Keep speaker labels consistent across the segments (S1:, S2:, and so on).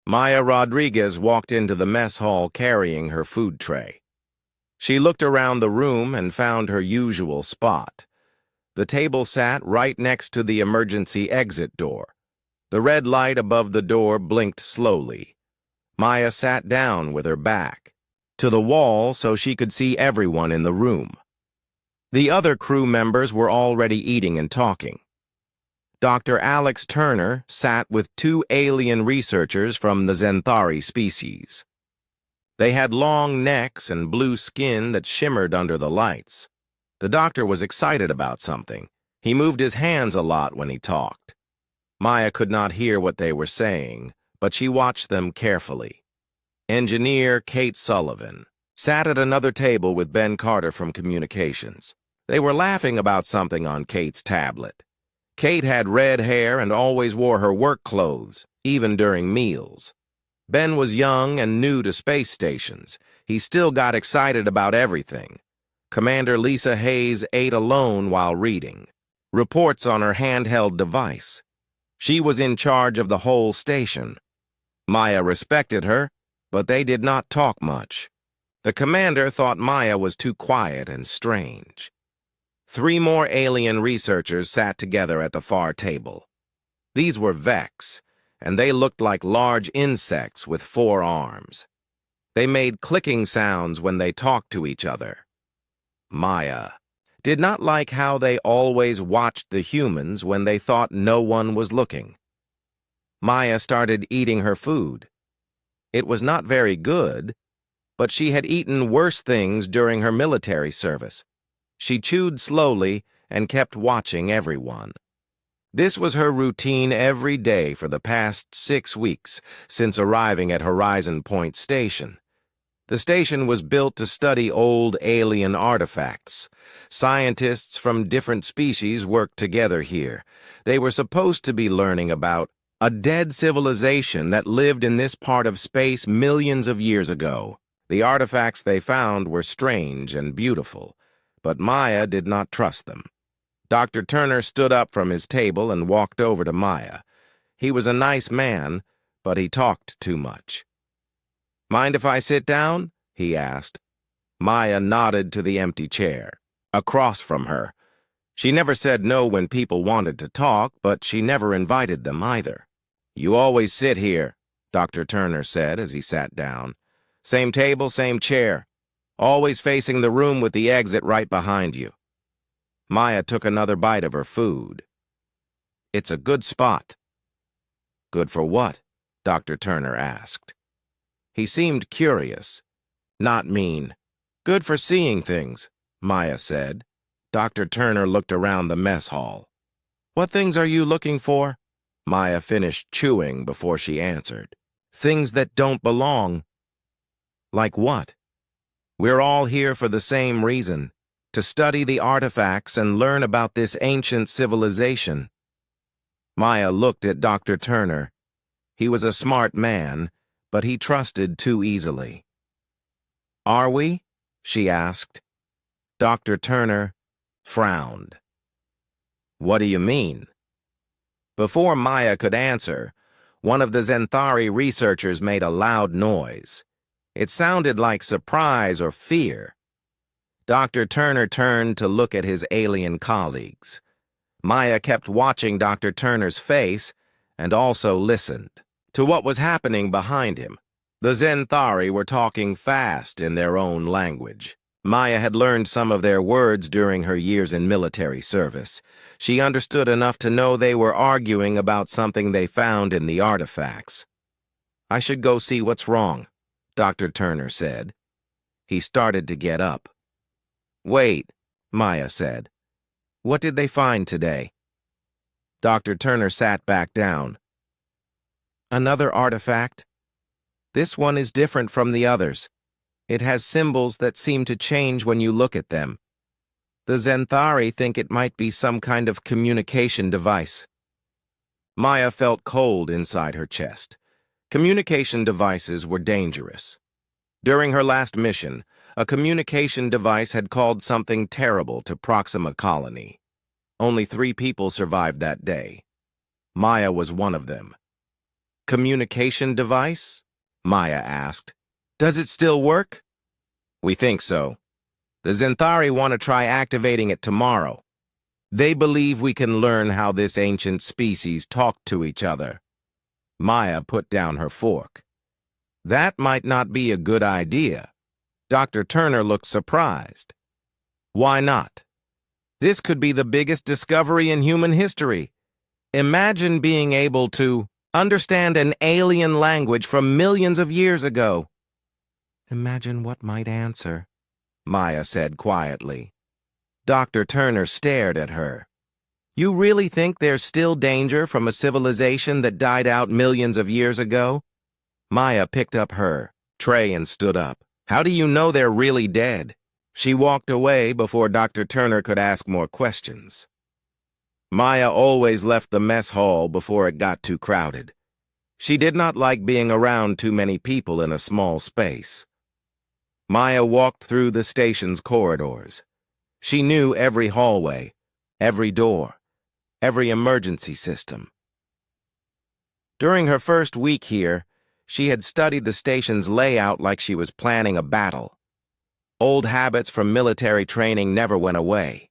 S1: Maya Rodriguez walked into the mess hall carrying her food tray. She looked around the room and found her usual spot. The table sat right next to the emergency exit door. The red light above the door blinked slowly. Maya sat down with her back to the wall so she could see everyone in the room. The other crew members were already eating and talking. Dr. Alex Turner sat with two alien researchers from the Xanthari species. They had long necks and blue skin that shimmered under the lights. The doctor was excited about something. He moved his hands a lot when he talked. Maya could not hear what they were saying, but she watched them carefully. Engineer Kate Sullivan sat at another table with Ben Carter from Communications. They were laughing about something on Kate's tablet. Kate had red hair and always wore her work clothes, even during meals. Ben was young and new to space stations. He still got excited about everything. Commander Lisa Hayes ate alone while reading reports on her handheld device. She was in charge of the whole station. Maya respected her, but they did not talk much. The commander thought Maya was too quiet and strange. 3 more alien researchers sat together at the far table. These were Vex, and they looked like large insects with 4 arms. They made clicking sounds when they talked to each other. Maya did not like how they always watched the humans when they thought no one was looking. Maya started eating her food. It was not very good, but she had eaten worse things during her military service. She chewed slowly and kept watching everyone. This was her routine every day for the past 6 weeks since arriving at Horizon Point Station. The station was built to study old alien artifacts. Scientists from different species worked together here. They were supposed to be learning about a dead civilization that lived in this part of space millions of years ago. The artifacts they found were strange and beautiful, but Maya did not trust them. Dr. Turner stood up from his table and walked over to Maya. He was a nice man, but he talked too much. "Mind if I sit down?" he asked. Maya nodded to the empty chair across from her. She never said no when people wanted to talk, but she never invited them either. "You always sit here," Dr. Turner said as he sat down. "Same table, same chair. Always facing the room with the exit right behind you." Maya took another bite of her food. "It's a good spot." "Good for what?" Dr. Turner asked. He seemed curious. "Not mean. Good for seeing things," Maya said. Dr. Turner looked around the mess hall. "What things are you looking for?" Maya finished chewing before she answered. "Things that don't belong." "Like what?" "We're all here for the same reason, to study the artifacts and learn about this ancient civilization." Maya looked at Dr. Turner. He was a smart man, but he trusted too easily. "Are we?" she asked. Dr. Turner frowned. "What do you mean?" Before Maya could answer, one of the Xanthari researchers made a loud noise. It sounded like surprise or fear. Dr. Turner turned to look at his alien colleagues. Maya kept watching Dr. Turner's face and also listened to what was happening behind him. The Xanthari were talking fast in their own language. Maya had learned some of their words during her years in military service. She understood enough to know they were arguing about something they found in the artifacts. "I should go see what's wrong," Dr. Turner said. He started to get up. "Wait," Maya said. "What did they find today?" Dr. Turner sat back down. "Another artifact. This one is different from the others. It has symbols that seem to change when you look at them. The Xanthari think it might be some kind of communication device." Maya felt cold inside her chest. Communication devices were dangerous. During her last mission, a communication device had called something terrible to Proxima Colony. Only 3 people survived that day. Maya was one of them. communication device? Maya asked. Does it still work? We think so. The Zenthari want to try activating it tomorrow. They believe we can learn how this ancient species talked to each other. Maya put down her fork. That might not be a good idea. Dr. Turner looked surprised. Why not? This could be the biggest discovery in human history. Imagine being able to understand an alien language from millions of years ago. Imagine what might answer, Maya said quietly. Dr. Turner stared at her. You really think there's still danger from a civilization that died out millions of years ago? Maya picked up her tray and stood up. How do you know they're really dead? She walked away before Dr. Turner could ask more questions. Maya always left the mess hall before it got too crowded. She did not like being around too many people in a small space. Maya walked through the station's corridors. She knew every hallway, every door, every emergency system. During her first week here, she had studied the station's layout like she was planning a battle. Old habits from military training never went away.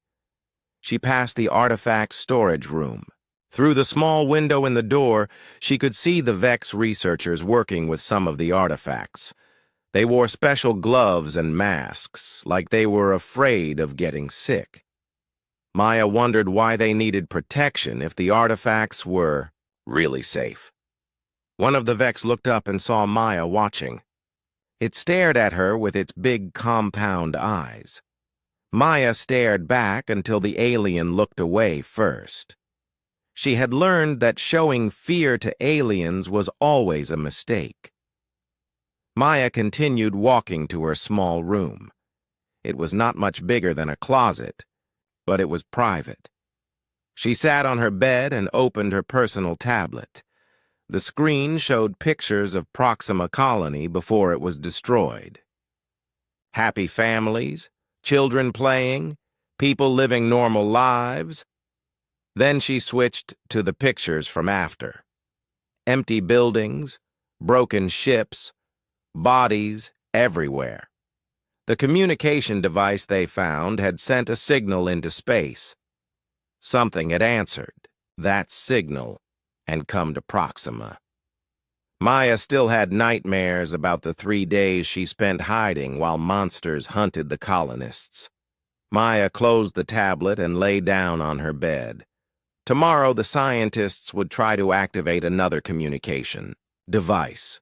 S1: She passed the artifact storage room. Through the small window in the door, she could see the Vex researchers working with some of the artifacts. They wore special gloves and masks, like they were afraid of getting sick. Maya wondered why they needed protection if the artifacts were really safe. One of the Vex looked up and saw Maya watching. It stared at her with its big compound eyes. Maya stared back until the alien looked away first. She had learned that showing fear to aliens was always a mistake. Maya continued walking to her small room. It was not much bigger than a closet, but it was private. She sat on her bed and opened her personal tablet. The screen showed pictures of Proxima Colony before it was destroyed. Happy families, children playing, people living normal lives. Then she switched to the pictures from after. Empty buildings, broken ships, bodies everywhere. The communication device they found had sent a signal into space. Something had answered that signal and come to Proxima. Maya still had nightmares about the 3 days she spent hiding while monsters hunted the colonists. Maya closed the tablet and lay down on her bed. Tomorrow the scientists would try to activate another communication device.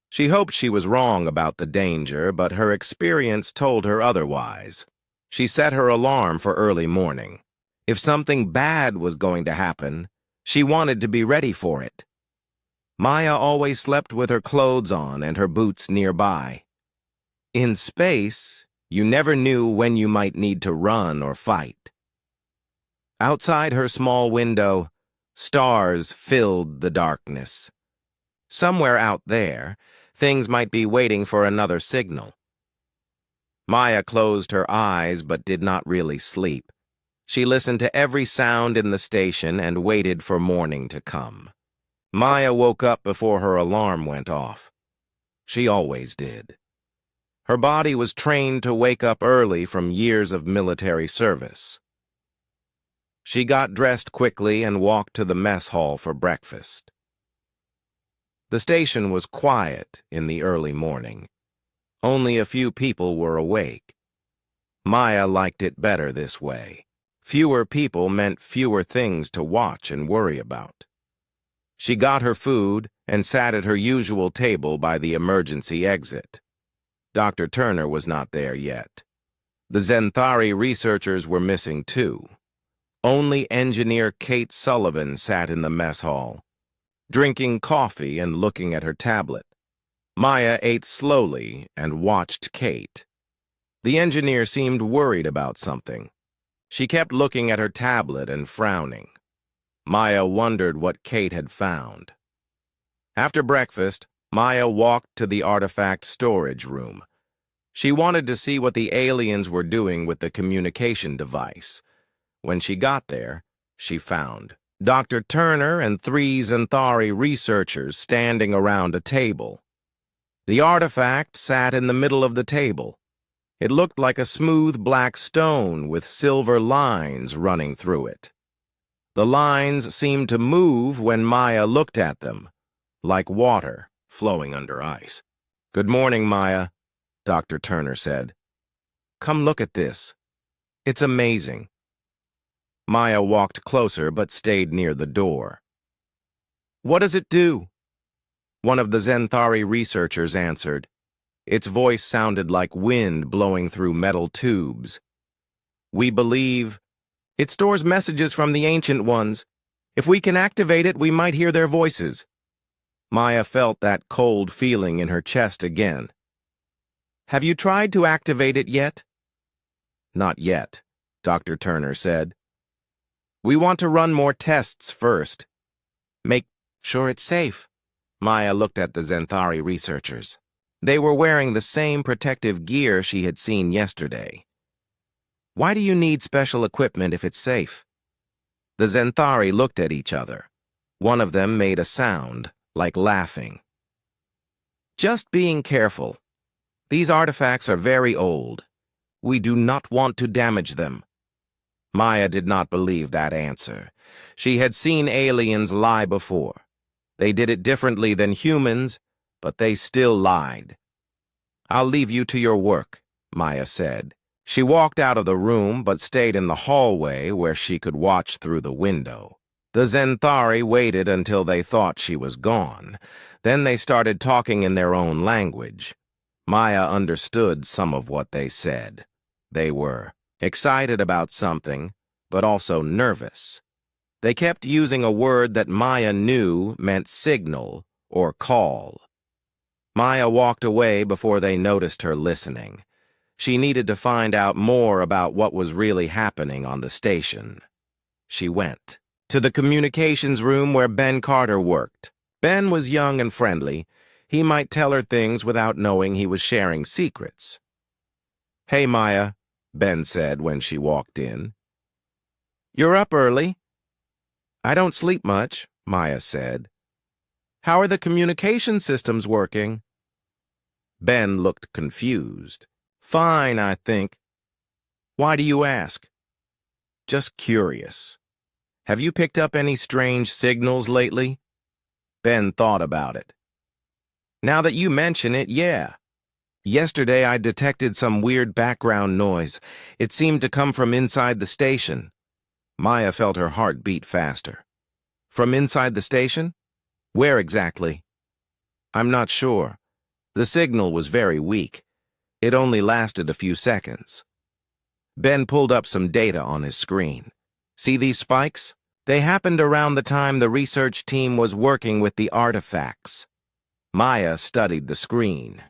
S1: She hoped she was wrong about the danger, but her experience told her otherwise. She set her alarm for early morning. If something bad was going to happen, she wanted to be ready for it. Maya always slept with her clothes on and her boots nearby. In space, you never knew when you might need to run or fight. Outside her small window, stars filled the darkness. Somewhere out there, things might be waiting for another signal. Maya closed her eyes but did not really sleep. She listened to every sound in the station and waited for morning to come. Maya woke up before her alarm went off. She always did. Her body was trained to wake up early from years of military service. She got dressed quickly and walked to the mess hall for breakfast. The station was quiet in the early morning. Only a few people were awake. Maya liked it better this way. Fewer people meant fewer things to watch and worry about. She got her food and sat at her usual table by the emergency exit. Dr. Turner was not there yet. The Zenthari researchers were missing too. Only engineer Kate Sullivan sat in the mess hall, drinking coffee and looking at her tablet. Maya ate slowly and watched Kate. The engineer seemed worried about something. She kept looking at her tablet and frowning. Maya wondered what Kate had found. After breakfast, Maya walked to the artifact storage room. She wanted to see what the aliens were doing with the communication device. When she got there, she found Dr. Turner and three Xanthari researchers standing around a table. The artifact sat in the middle of the table. It looked like a smooth black stone with silver lines running through it. The lines seemed to move when Maya looked at them, like water flowing under ice. "Good morning, Maya," Dr. Turner said. "Come look at this. It's amazing." Maya walked closer but stayed near the door. "What does it do?" One of the Xanthari researchers answered. Its voice sounded like wind blowing through metal tubes. "We believe it stores messages from the Ancient Ones. If we can activate it, we might hear their voices." Maya felt that cold feeling in her chest again. "Have you tried to activate it yet?" "Not yet," Dr. Turner said. "We want to run more tests first. Make sure it's safe." Maya looked at the Xanthari researchers. They were wearing the same protective gear she had seen yesterday. "Why do you need special equipment if it's safe?" The Xanthari looked at each other. One of them made a sound, like laughing. "Just being careful. These artifacts are very old. We do not want to damage them." Maya did not believe that answer. She had seen aliens lie before. They did it differently than humans, but they still lied. "I'll leave you to your work," Maya said. She walked out of the room but stayed in the hallway where she could watch through the window. The Xanthari waited until they thought she was gone. Then they started talking in their own language. Maya understood some of what they said. They were excited about something, but also nervous. They kept using a word that Maya knew meant signal or call. Maya walked away before they noticed her listening. She needed to find out more about what was really happening on the station. She went to the communications room where Ben Carter worked. Ben was young and friendly. He might tell her things without knowing he was sharing secrets. "Hey, Maya," Ben said when she walked in. "You're up early." "I don't sleep much," Maya said. "How are the communication systems working?" Ben looked confused. "Fine, I think." "Why do you ask?" "Just curious. Have you picked up any strange signals lately?" Ben thought about it. "Now that you mention it, yeah. Yesterday I detected some weird background noise. It seemed to come from inside the station." Maya felt her heart beat faster. "From inside the station? Where exactly?" "I'm not sure. The signal was very weak. It only lasted a few seconds." Ben pulled up some data on his screen. "See these spikes? They happened around the time the research team was working with the artifacts." Maya studied the screen.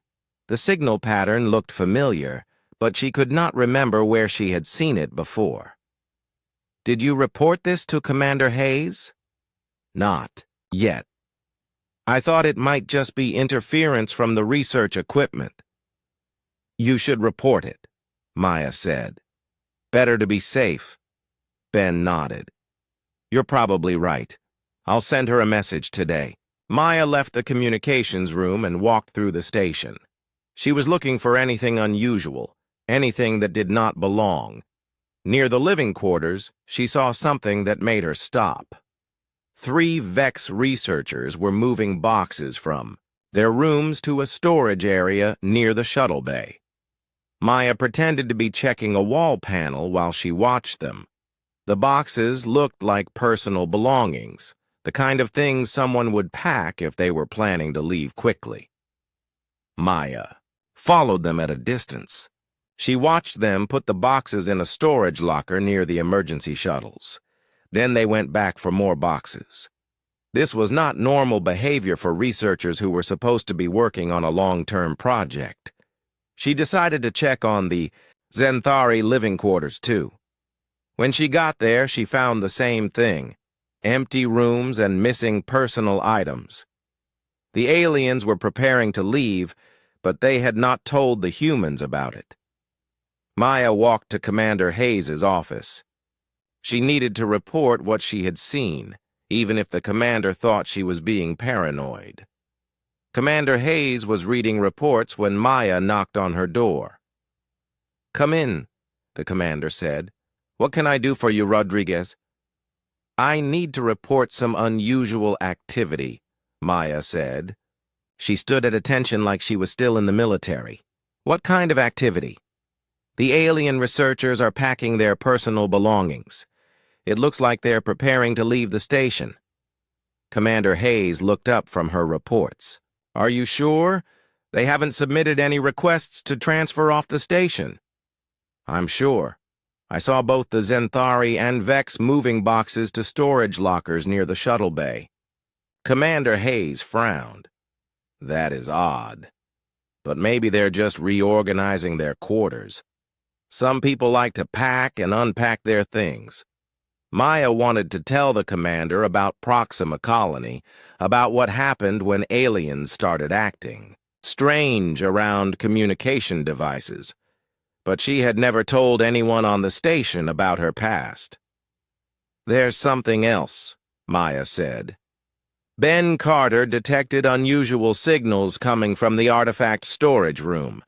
S1: The signal pattern looked familiar, but she could not remember where she had seen it before. "Did you report this to Commander Hayes?" "Not yet. I thought it might just be interference from the research equipment." "You should report it," Maya said. "Better to be safe." Ben nodded. "You're probably right. I'll send her a message today." Maya left the communications room and walked through the station. She was looking for anything unusual, anything that did not belong. Near the living quarters, she saw something that made her stop. 3 Vex researchers were moving boxes from their rooms to a storage area near the shuttle bay. Maya pretended to be checking a wall panel while she watched them. The boxes looked like personal belongings, the kind of things someone would pack if they were planning to leave quickly. Maya followed them at a distance. She watched them put the boxes in a storage locker near the emergency shuttles. Then they went back for more boxes. This was not normal behavior for researchers who were supposed to be working on a long-term project. She decided to check on the Xanthari living quarters, too. When she got there, she found the same thing: empty rooms and missing personal items. The aliens were preparing to leave, but they had not told the humans about it. Maya walked to Commander Hayes' office. She needed to report what she had seen. even if the commander thought she was being paranoid. Commander Hayes was reading reports when Maya knocked on her door. "Come in," the commander said. "What can I do for you, Rodriguez?" "I need to report some unusual activity," Maya said. She stood at attention like she was still in the military. "What kind of activity?" "The alien researchers are packing their personal belongings. It looks like they're preparing to leave the station." Commander Hayes looked up from her reports. "Are you sure? They haven't submitted any requests to transfer off the station." "I'm sure. I saw both the Zenthari and Vex moving boxes to storage lockers near the shuttle bay." Commander Hayes frowned. "That is odd. But maybe they're just reorganizing their quarters. Some people like to pack and unpack their things." Maya wanted to tell the commander about Proxima Colony, about what happened when aliens started acting strange around communication devices, but she had never told anyone on the station about her past. "There's something else," Maya said. "Ben Carter detected unusual signals coming from the artifact storage room.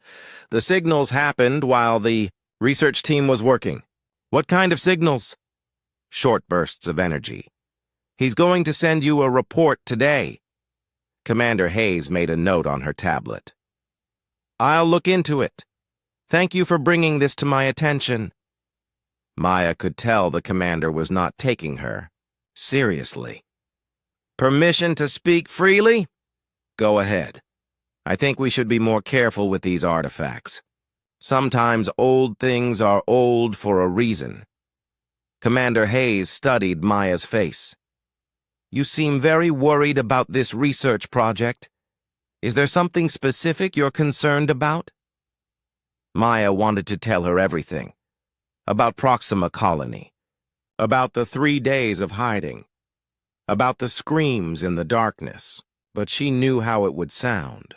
S1: The signals happened while the research team was working." "What kind of signals?" "Short bursts of energy. He's going to send you a report today." Commander Hayes made a note on her tablet. "I'll look into it. Thank you for bringing this to my attention." Maya could tell the commander was not taking her seriously. "Permission to speak freely?" "Go ahead. I think we should be more careful with these artifacts. Sometimes old things are old for a reason." Commander Hayes studied Maya's face. "You seem very worried about this research project. Is there something specific you're concerned about?" Maya wanted to tell her everything. About Proxima Colony. About the 3 days of hiding. About the screams in the darkness. But she knew how it would sound.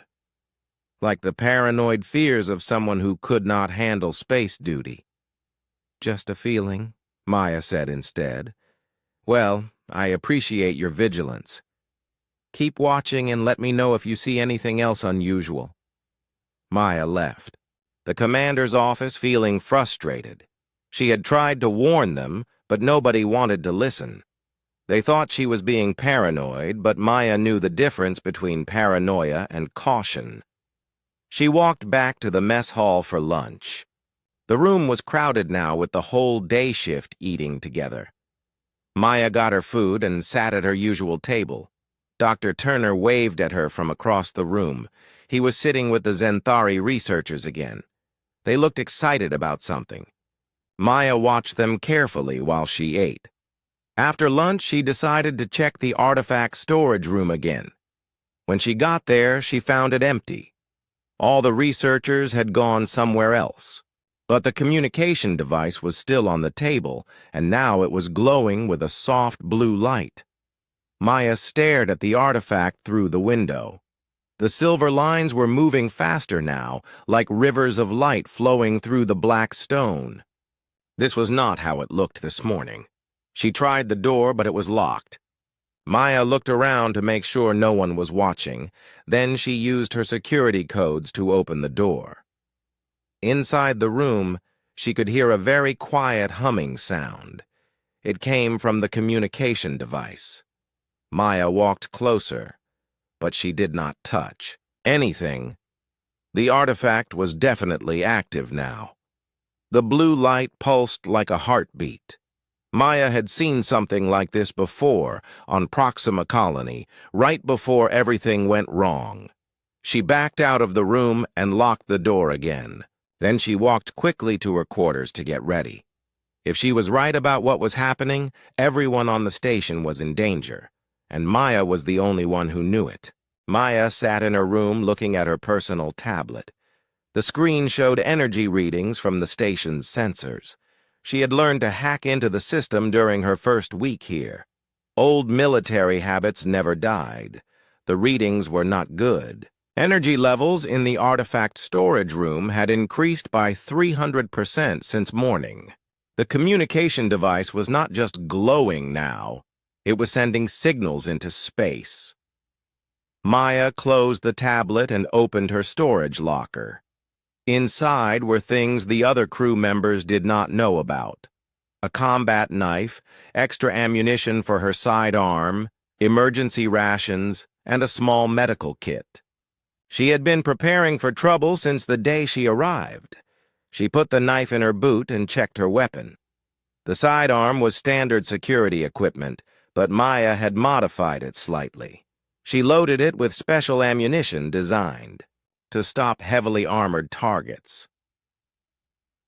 S1: Like the paranoid fears of someone who could not handle space duty. "Just a feeling," Maya said instead. "Well, I appreciate your vigilance. Keep watching and let me know if you see anything else unusual." Maya left. The commander's office feeling frustrated. She had tried to warn them, but nobody wanted to listen. They thought she was being paranoid, but Maya knew the difference between paranoia and caution. She walked back to the mess hall for lunch. The room was crowded now with the whole day shift eating together. Maya got her food and sat at her usual table. Dr. Turner waved at her from across the room. He was sitting with the Zenthari researchers again. They looked excited about something. Maya watched them carefully while she ate. After lunch, she decided to check the artifact storage room again. When she got there, she found it empty. All the researchers had gone somewhere else. But the communication device was still on the table, and now it was glowing with a soft blue light. Maya stared at the artifact through the window. The silver lines were moving faster now, like rivers of light flowing through the black stone. This was not how it looked this morning. She tried the door, but it was locked. Maya looked around to make sure no one was watching. Then she used her security codes to open the door. Inside the room, she could hear a very quiet humming sound. It came from the communication device. Maya walked closer, but she did not touch anything. The artifact was definitely active now. The blue light pulsed like a heartbeat. Maya had seen something like this before on Proxima Colony, right before everything went wrong. She backed out of the room and locked the door again. Then she walked quickly to her quarters to get ready. If she was right about what was happening, everyone on the station was in danger, and Maya was the only one who knew it. Maya sat in her room looking at her personal tablet. The screen showed energy readings from the station's sensors. She had learned to hack into the system during her first week here. Old military habits never died. The readings were not good. Energy levels in the artifact storage room had increased by 300% since morning. The communication device was not just glowing now, It was sending signals into space. Maya closed the tablet and opened her storage locker. Inside were things the other crew members did not know about: a combat knife, extra ammunition for her sidearm, emergency rations, and a small medical kit. She had been preparing for trouble since the day she arrived. She put the knife in her boot and checked her weapon. The sidearm was standard security equipment, but Maya had modified it slightly. She loaded it with special ammunition designed to stop heavily armored targets.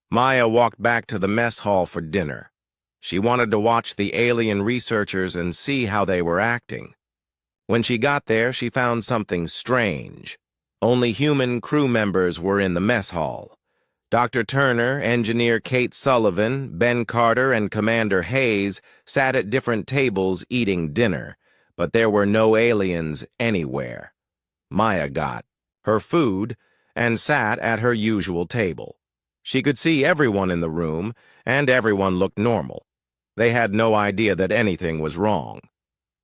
S1: Maya walked back to the mess hall for dinner. She wanted to watch the alien researchers and see how they were acting. When she got there, she found something strange. Only human crew members were in the mess hall. Dr. Turner, Engineer Kate Sullivan, Ben Carter, and Commander Hayes sat at different tables eating dinner, but there were no aliens anywhere. Maya got her food and sat at her usual table. She could see everyone in the room, and everyone looked normal. They had no idea that anything was wrong.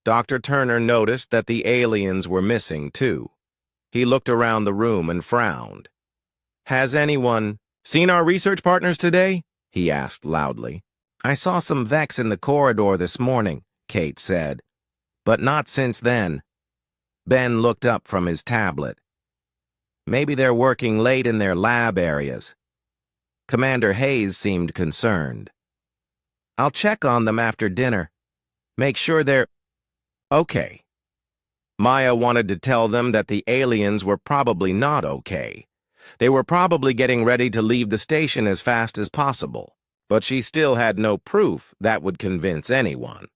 S1: Dr. Turner noticed that the aliens were missing, too. He looked around the room and frowned. "Has anyone seen our research partners today?" he asked loudly. "I saw some Vex in the corridor this morning," Kate said. "But not since then." Ben looked up from his tablet. "Maybe they're working late in their lab areas." Commander Hayes seemed concerned. "I'll check on them after dinner. Make sure they're okay." Maya wanted to tell them that the aliens were probably not okay. They were probably getting ready to leave the station as fast as possible, but she still had no proof that would convince anyone.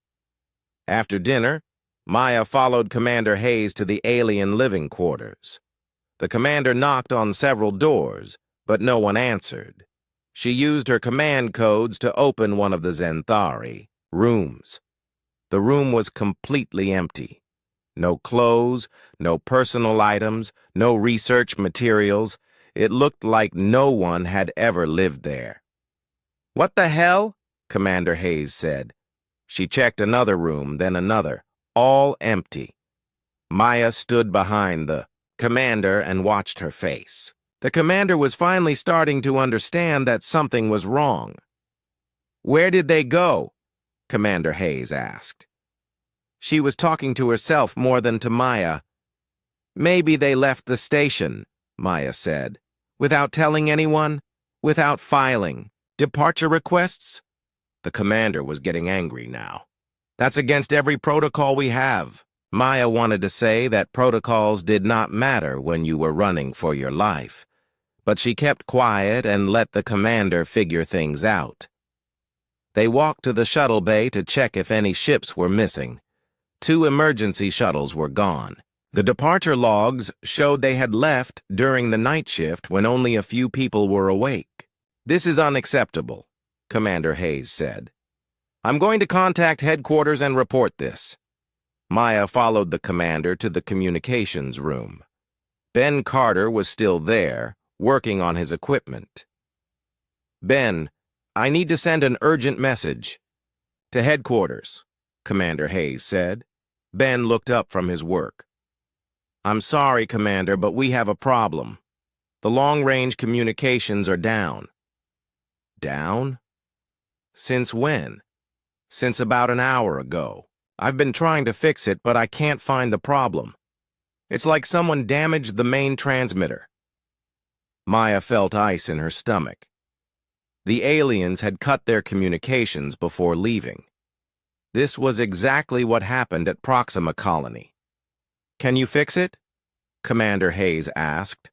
S1: After dinner, Maya followed Commander Hayes to the alien living quarters. The commander knocked on several doors, but no one answered. She used her command codes to open one of the Zenthari rooms. The room was completely empty. No clothes, no personal items, no research materials. It looked like no one had ever lived there. "What the hell?" Commander Hayes said. She checked another room, then another, all empty. Maya stood behind the commander and watched her face. The commander was finally starting to understand that something was wrong. "Where did they go?" Commander Hayes asked. She was talking to herself more than to Maya. "Maybe they left the station," Maya said. "Without telling anyone? Without filing departure requests?" The commander was getting angry now. "That's against every protocol we have." Maya wanted to say that protocols did not matter when you were running for your life, but she kept quiet and let the commander figure things out. They walked to the shuttle bay to check if any ships were missing. 2 emergency shuttles were gone. The departure logs showed they had left during the night shift when only a few people were awake. "This is unacceptable," Commander Hayes said. "I'm going to contact headquarters and report this." Maya followed the commander to the communications room. Ben Carter was still there, working on his equipment. "Ben, I need to send an urgent message." "To headquarters," Commander Hayes said. Ben looked up from his work. "I'm sorry, Commander, but we have a problem. The long-range communications are down." "Down? Since when?" "Since about an hour ago. I've been trying to fix it, but I can't find the problem. It's like someone damaged the main transmitter." Maya felt ice in her stomach. The aliens had cut their communications before leaving. This was exactly what happened at Proxima Colony. "Can you fix it?" Commander Hayes asked.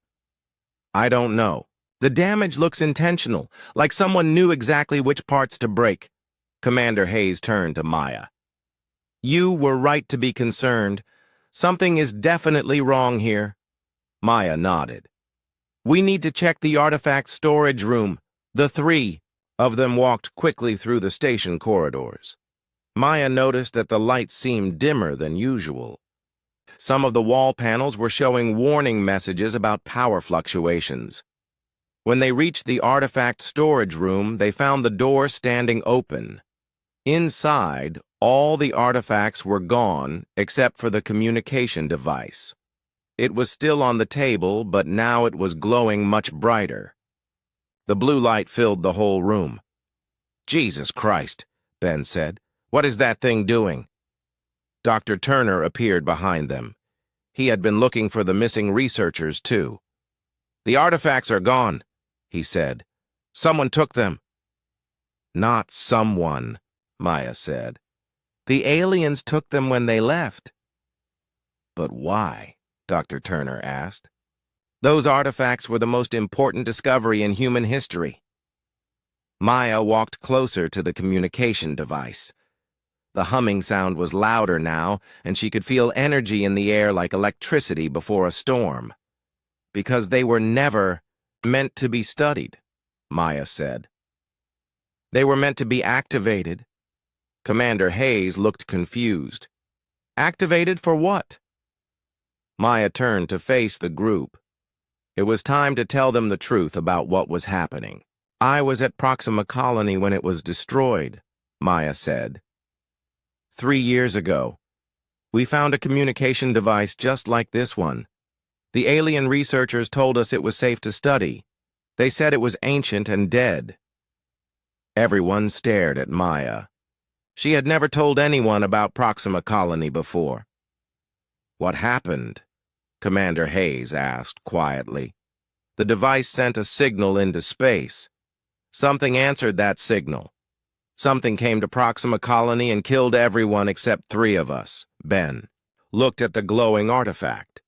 S1: "I don't know. The damage looks intentional, like someone knew exactly which parts to break." Commander Hayes turned to Maya. "You were right to be concerned. Something is definitely wrong here." Maya nodded. "We need to check the artifact storage room." The 3 of them walked quickly through the station corridors. Maya noticed that the lights seemed dimmer than usual. Some of the wall panels were showing warning messages about power fluctuations. When they reached the artifact storage room, they found the door standing open. Inside, All the artifacts were gone except for the communication device. It was still on the table, but now it was glowing much brighter. The blue light filled the whole room. "Jesus Christ," Ben said. "What is that thing doing?" Dr. Turner appeared behind them. He had been looking for the missing researchers, too. "The artifacts are gone," he said. "Someone took them." "Not someone," Maya said. "The aliens took them when they left." "But why?" Dr. Turner asked. "Those artifacts were the most important discovery in human history." Maya walked closer to the communication device. The humming sound was louder now, and she could feel energy in the air like electricity before a storm. "Because they were never meant to be studied," Maya said. "They were meant to be activated." Commander Hayes looked confused. "Activated for what?" Maya turned to face the group. It was time to tell them the truth about what was happening. "I was at Proxima Colony when it was destroyed," Maya said. 3 years ago. We found a communication device just like this one. The alien researchers told us it was safe to study. They said it was ancient and dead." Everyone stared at Maya. She had never told anyone about Proxima Colony before. "What happened?" Commander Hayes asked quietly. "The device sent a signal into space. Something answered that signal. Something came to Proxima Colony and killed everyone except 3 of us." Ben looked at the glowing artifact.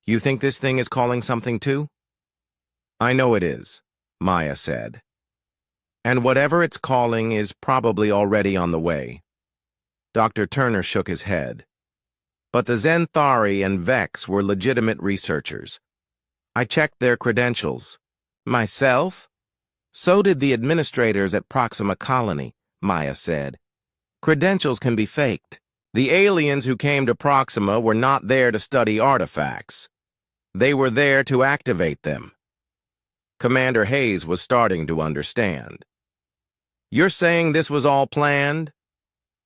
S1: "You think this thing is calling something too?" "I know it is," Maya said. "And whatever it's calling is probably already on the way." Dr. Turner shook his head. "But the Zenthari and Vex were legitimate researchers. I checked their credentials." "Myself?" "So did the administrators at Proxima Colony," Maya said. "Credentials can be faked. The aliens who came to Proxima were not there to study artifacts. They were there to activate them." Commander Hayes was starting to understand. "You're saying this was all planned?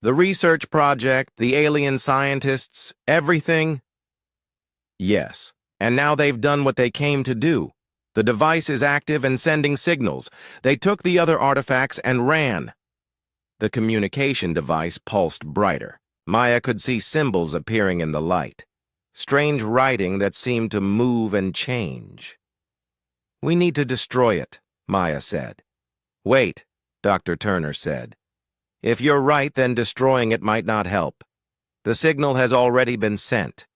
S1: The research project, the alien scientists, everything?" "Yes, and now they've done what they came to do. The device is active and sending signals. They took the other artifacts and ran." The communication device pulsed brighter. Maya could see symbols appearing in the light. Strange writing that seemed to move and change. "We need to destroy it," Maya said. "Wait," Dr. Turner said. "If you're right, then destroying it might not help. The signal has already been sent."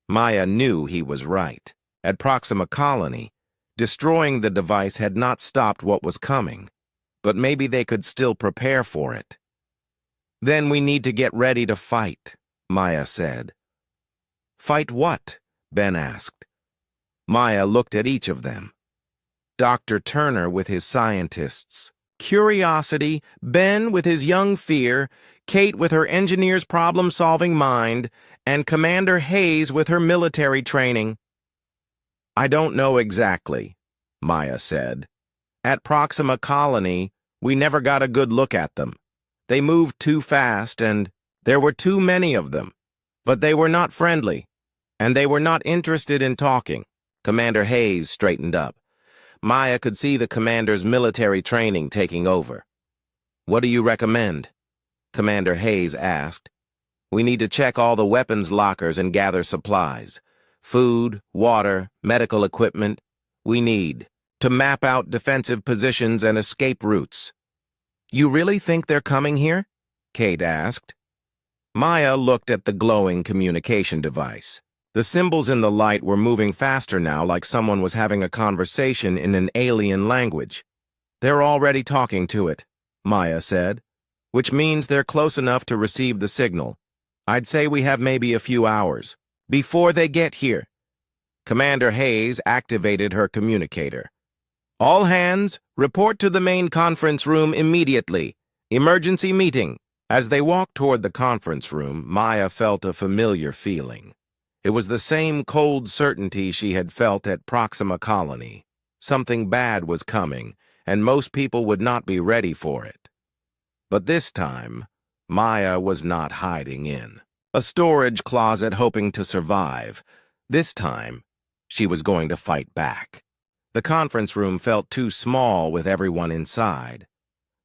S1: Maya knew he was right. At Proxima Colony, destroying the device had not stopped what was coming, but maybe they could still prepare for it. "Then we need to get ready to fight," Maya said. "Fight what?" Ben asked. Maya looked at each of them. Dr. Turner with his scientists, curiosity, Ben with his young fear, Kate with her engineer's problem-solving mind, and Commander Hayes with her military training. "I don't know exactly," Maya said. "At Proxima Colony, we never got a good look at them. They moved too fast, and there were too many of them. But they were not friendly, and they were not interested in talking." Commander Hayes straightened up. Maya could see the commander's military training taking over. "What do you recommend?" Commander Hayes asked. "We need to check all the weapons lockers and gather supplies. Food, water, medical equipment. We need to map out defensive positions and escape routes." "You really think they're coming here?" Kate asked. Maya looked at the glowing communication device. The symbols in the light were moving faster now, like someone was having a conversation in an alien language. "They're already talking to it," Maya said, "which means they're close enough to receive the signal. I'd say we have maybe a few hours before they get here." Commander Hayes activated her communicator. "All hands, report to the main conference room immediately. Emergency meeting." As they walked toward the conference room, Maya felt a familiar feeling. It was the same cold certainty she had felt at Proxima Colony. Something bad was coming, and most people would not be ready for it. But this time, Maya was not hiding in a storage closet hoping to survive. This time, she was going to fight back. The conference room felt too small with everyone inside.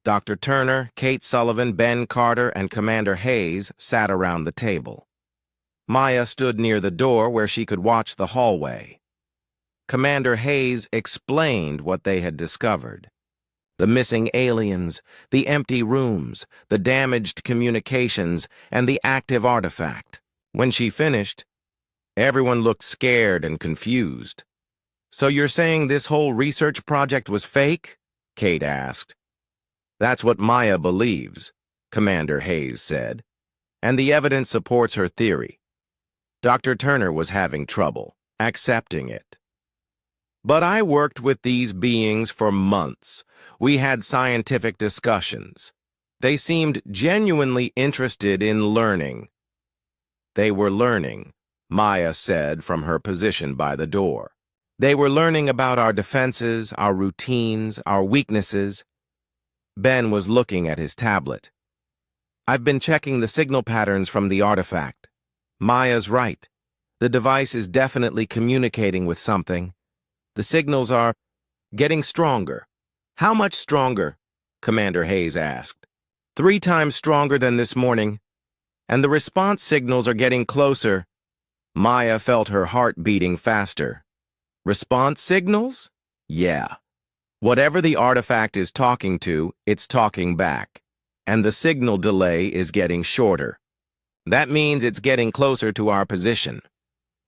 S1: Dr. Turner, Kate Sullivan, Ben Carter, and Commander Hayes sat around the table. Maya stood near the door where she could watch the hallway. Commander Hayes explained what they had discovered. The missing aliens, the empty rooms, the damaged communications, and the active artifact. When she finished, everyone looked scared and confused. "So you're saying this whole research project was fake?" Kate asked. "That's what Maya believes," Commander Hayes said, "and the evidence supports her theory. Dr. Turner was having trouble accepting it. But I worked with these beings for months. We had scientific discussions. They seemed genuinely interested in learning." "They were learning," Maya said from her position by the door. "They were learning about our defenses, our routines, our weaknesses." Ben was looking at his tablet. "I've been checking the signal patterns from the artifact. Maya's right. The device is definitely communicating with something. The signals are getting stronger." "How much stronger?" Commander Hayes asked. "3 times stronger than this morning. And the response signals are getting closer." Maya felt her heart beating faster. "Response signals?" "Yeah. Whatever the artifact is talking to, it's talking back. And the signal delay is getting shorter. That means it's getting closer to our position."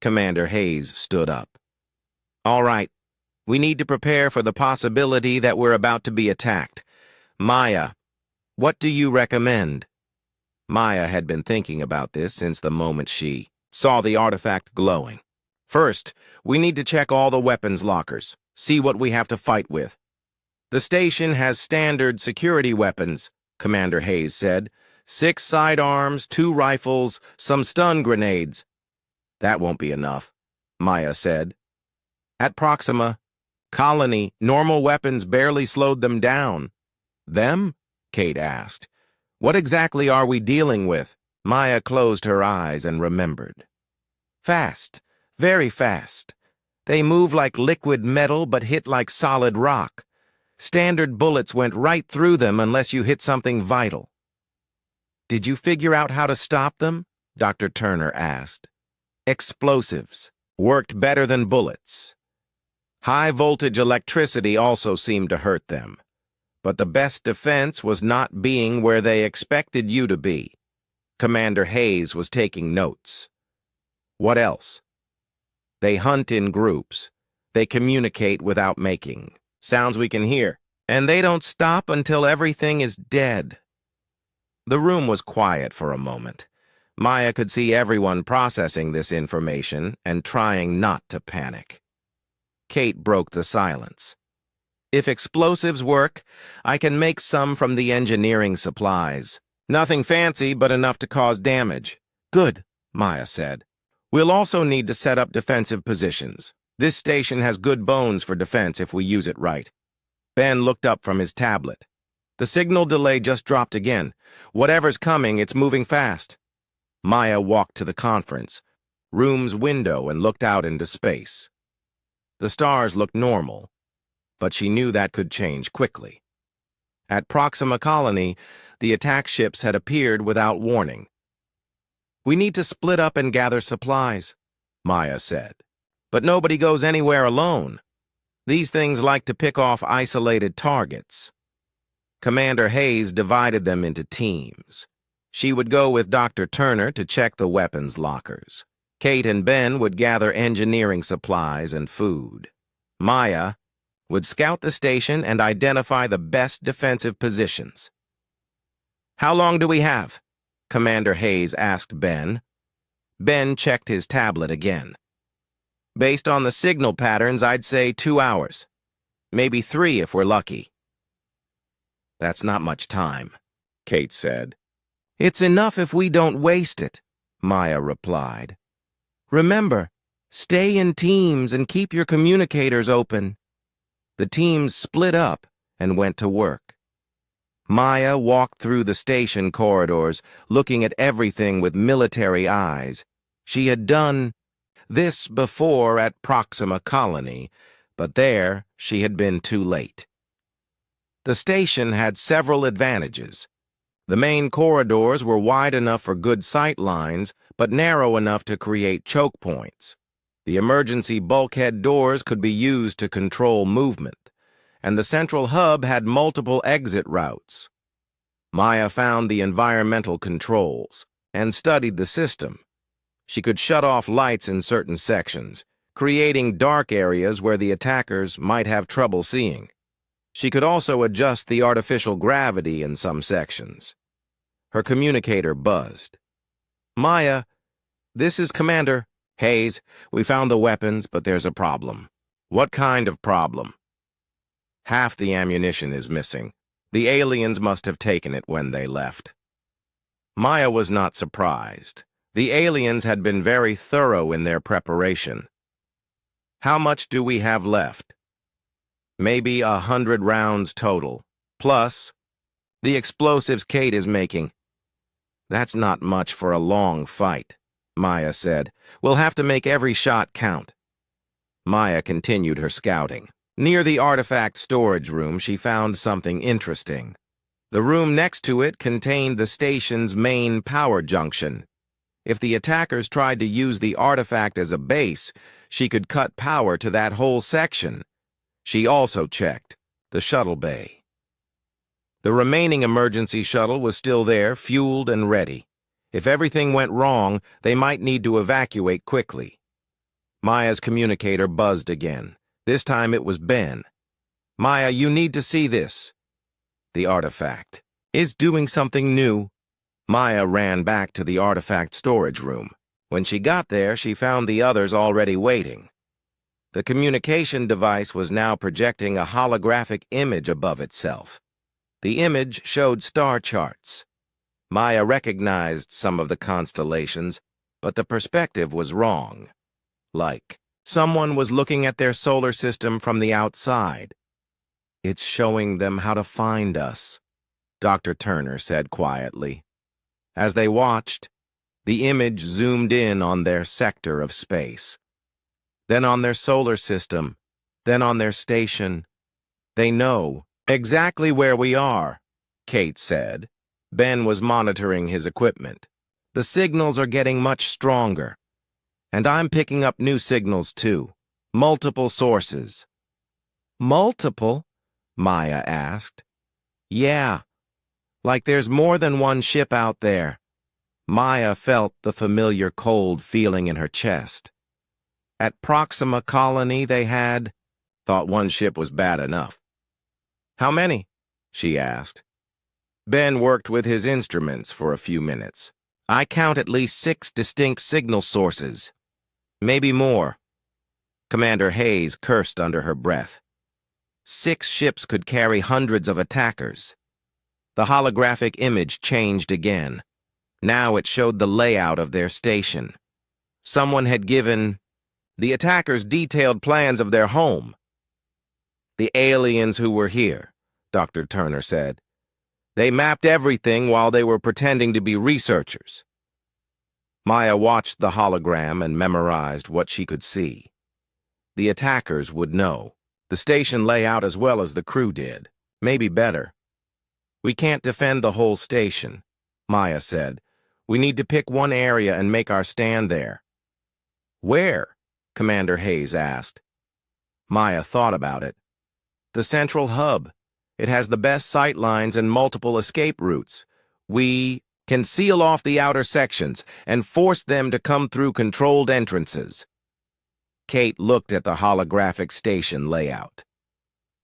S1: Commander Hayes stood up. "All right. We need to prepare for the possibility that we're about to be attacked. Maya, what do you recommend?" Maya had been thinking about this since the moment she saw the artifact glowing. "First, we need to check all the weapons lockers, see what we have to fight with." "The station has standard security weapons," Commander Hayes said. 6 sidearms, 2 rifles, some stun grenades." "That won't be enough," Maya said. "At Proxima Colony, normal weapons barely slowed them down." "Them?" Kate asked. "What exactly are we dealing with?" Maya closed her eyes and remembered. "Fast, very fast. They move like liquid metal but hit like solid rock. Standard bullets went right through them unless you hit something vital." "Did you figure out how to stop them?" Dr. Turner asked. "Explosives. Worked better than bullets. High-voltage electricity also seemed to hurt them. But the best defense was not being where they expected you to be." Commander Hayes was taking notes. "What else?" "They hunt in groups. They communicate without making sounds we can hear. And they don't stop until everything is dead." The room was quiet for a moment. Maya could see everyone processing this information and trying not to panic. Kate broke the silence. "If explosives work, I can make some from the engineering supplies. Nothing fancy, but enough to cause damage." "Good," Maya said. "We'll also need to set up defensive positions. This station has good bones for defense if we use it right." Ben looked up from his tablet. "The signal delay just dropped again. Whatever's coming, it's moving fast." Maya walked to the conference room's window and looked out into space. The stars looked normal, but she knew that could change quickly. At Proxima Colony, the attack ships had appeared without warning. "We need to split up and gather supplies," Maya said. "But nobody goes anywhere alone. These things like to pick off isolated targets." Commander Hayes divided them into teams. She would go with Dr. Turner to check the weapons lockers. Kate and Ben would gather engineering supplies and food. Maya would scout the station and identify the best defensive positions. "How long do we have?" Commander Hayes asked Ben. Ben checked his tablet again. "Based on the signal patterns, I'd say 2 hours. Maybe 3 if we're lucky." "That's not much time," Kate said. "It's enough if we don't waste it," Maya replied. "Remember, stay in teams and keep your communicators open." The teams split up and went to work. Maya walked through the station corridors, looking at everything with military eyes. She had done this before at Proxima Colony, but there she had been too late. The station had several advantages. The main corridors were wide enough for good sight lines, but narrow enough to create choke points. The emergency bulkhead doors could be used to control movement, and the central hub had multiple exit routes. Maya found the environmental controls and studied the system. She could shut off lights in certain sections, creating dark areas where the attackers might have trouble seeing. She could also adjust the artificial gravity in some sections. Her communicator buzzed. "Maya, this is Commander Hayes. We found the weapons, but there's a problem." "What kind of problem?" "Half the ammunition is missing. The aliens must have taken it when they left." Maya was not surprised. The aliens had been very thorough in their preparation. "How much do we have left?" "Maybe 100 rounds total, plus the explosives Kate is making." "That's not much for a long fight," Maya said. "We'll have to make every shot count." Maya continued her scouting. Near the artifact storage room, she found something interesting. The room next to it contained the station's main power junction. If the attackers tried to use the artifact as a base, she could cut power to that whole section. She also checked the shuttle bay. The remaining emergency shuttle was still there, fueled and ready. If everything went wrong, they might need to evacuate quickly. Maya's communicator buzzed again. This time it was Ben. "Maya, you need to see this. The artifact is doing something new." Maya ran back to the artifact storage room. When she got there, she found the others already waiting. The communication device was now projecting a holographic image above itself. The image showed star charts. Maya recognized some of the constellations, but the perspective was wrong. Like someone was looking at their solar system from the outside. "It's showing them how to find us," Dr. Turner said quietly. As they watched, the image zoomed in on their sector of space, then on their solar system, then on their station. "They know exactly where we are," Kate said. Ben was monitoring his equipment. "The signals are getting much stronger. And I'm picking up new signals, too. Multiple sources." "Multiple?" Maya asked. "Yeah. Like there's more than one ship out there." Maya felt the familiar cold feeling in her chest. At Proxima Colony they had thought one ship was bad enough. "How many?" she asked. Ben worked with his instruments for a few minutes. "I count at least 6 distinct signal sources. Maybe more." Commander Hayes cursed under her breath. 6 ships could carry hundreds of attackers. The holographic image changed again. Now it showed the layout of their station. Someone had given the attackers detailed plans of their home. "The aliens who were here," Dr. Turner said. "They mapped everything while they were pretending to be researchers." Maya watched the hologram and memorized what she could see. The attackers would know. The station layout as well as the crew did. Maybe better. "We can't defend the whole station," Maya said. "We need to pick one area and make our stand there." "Where?" Commander Hayes asked. Maya thought about it. "The central hub. It has the best sight lines and multiple escape routes. We can seal off the outer sections and force them to come through controlled entrances." Kate looked at the holographic station layout.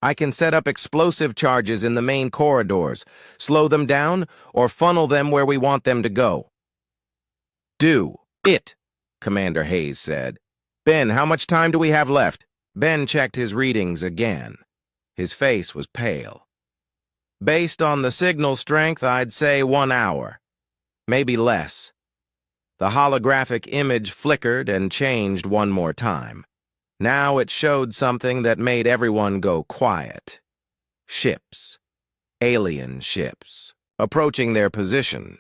S1: "I can set up explosive charges in the main corridors, slow them down, or funnel them where we want them to go." "Do it," Commander Hayes said. "Ben, how much time do we have left?" Ben checked his readings again. His face was pale. "Based on the signal strength, I'd say 1 hour. Maybe less." The holographic image flickered and changed one more time. Now it showed something that made everyone go quiet. Ships. alien ships, approaching their position.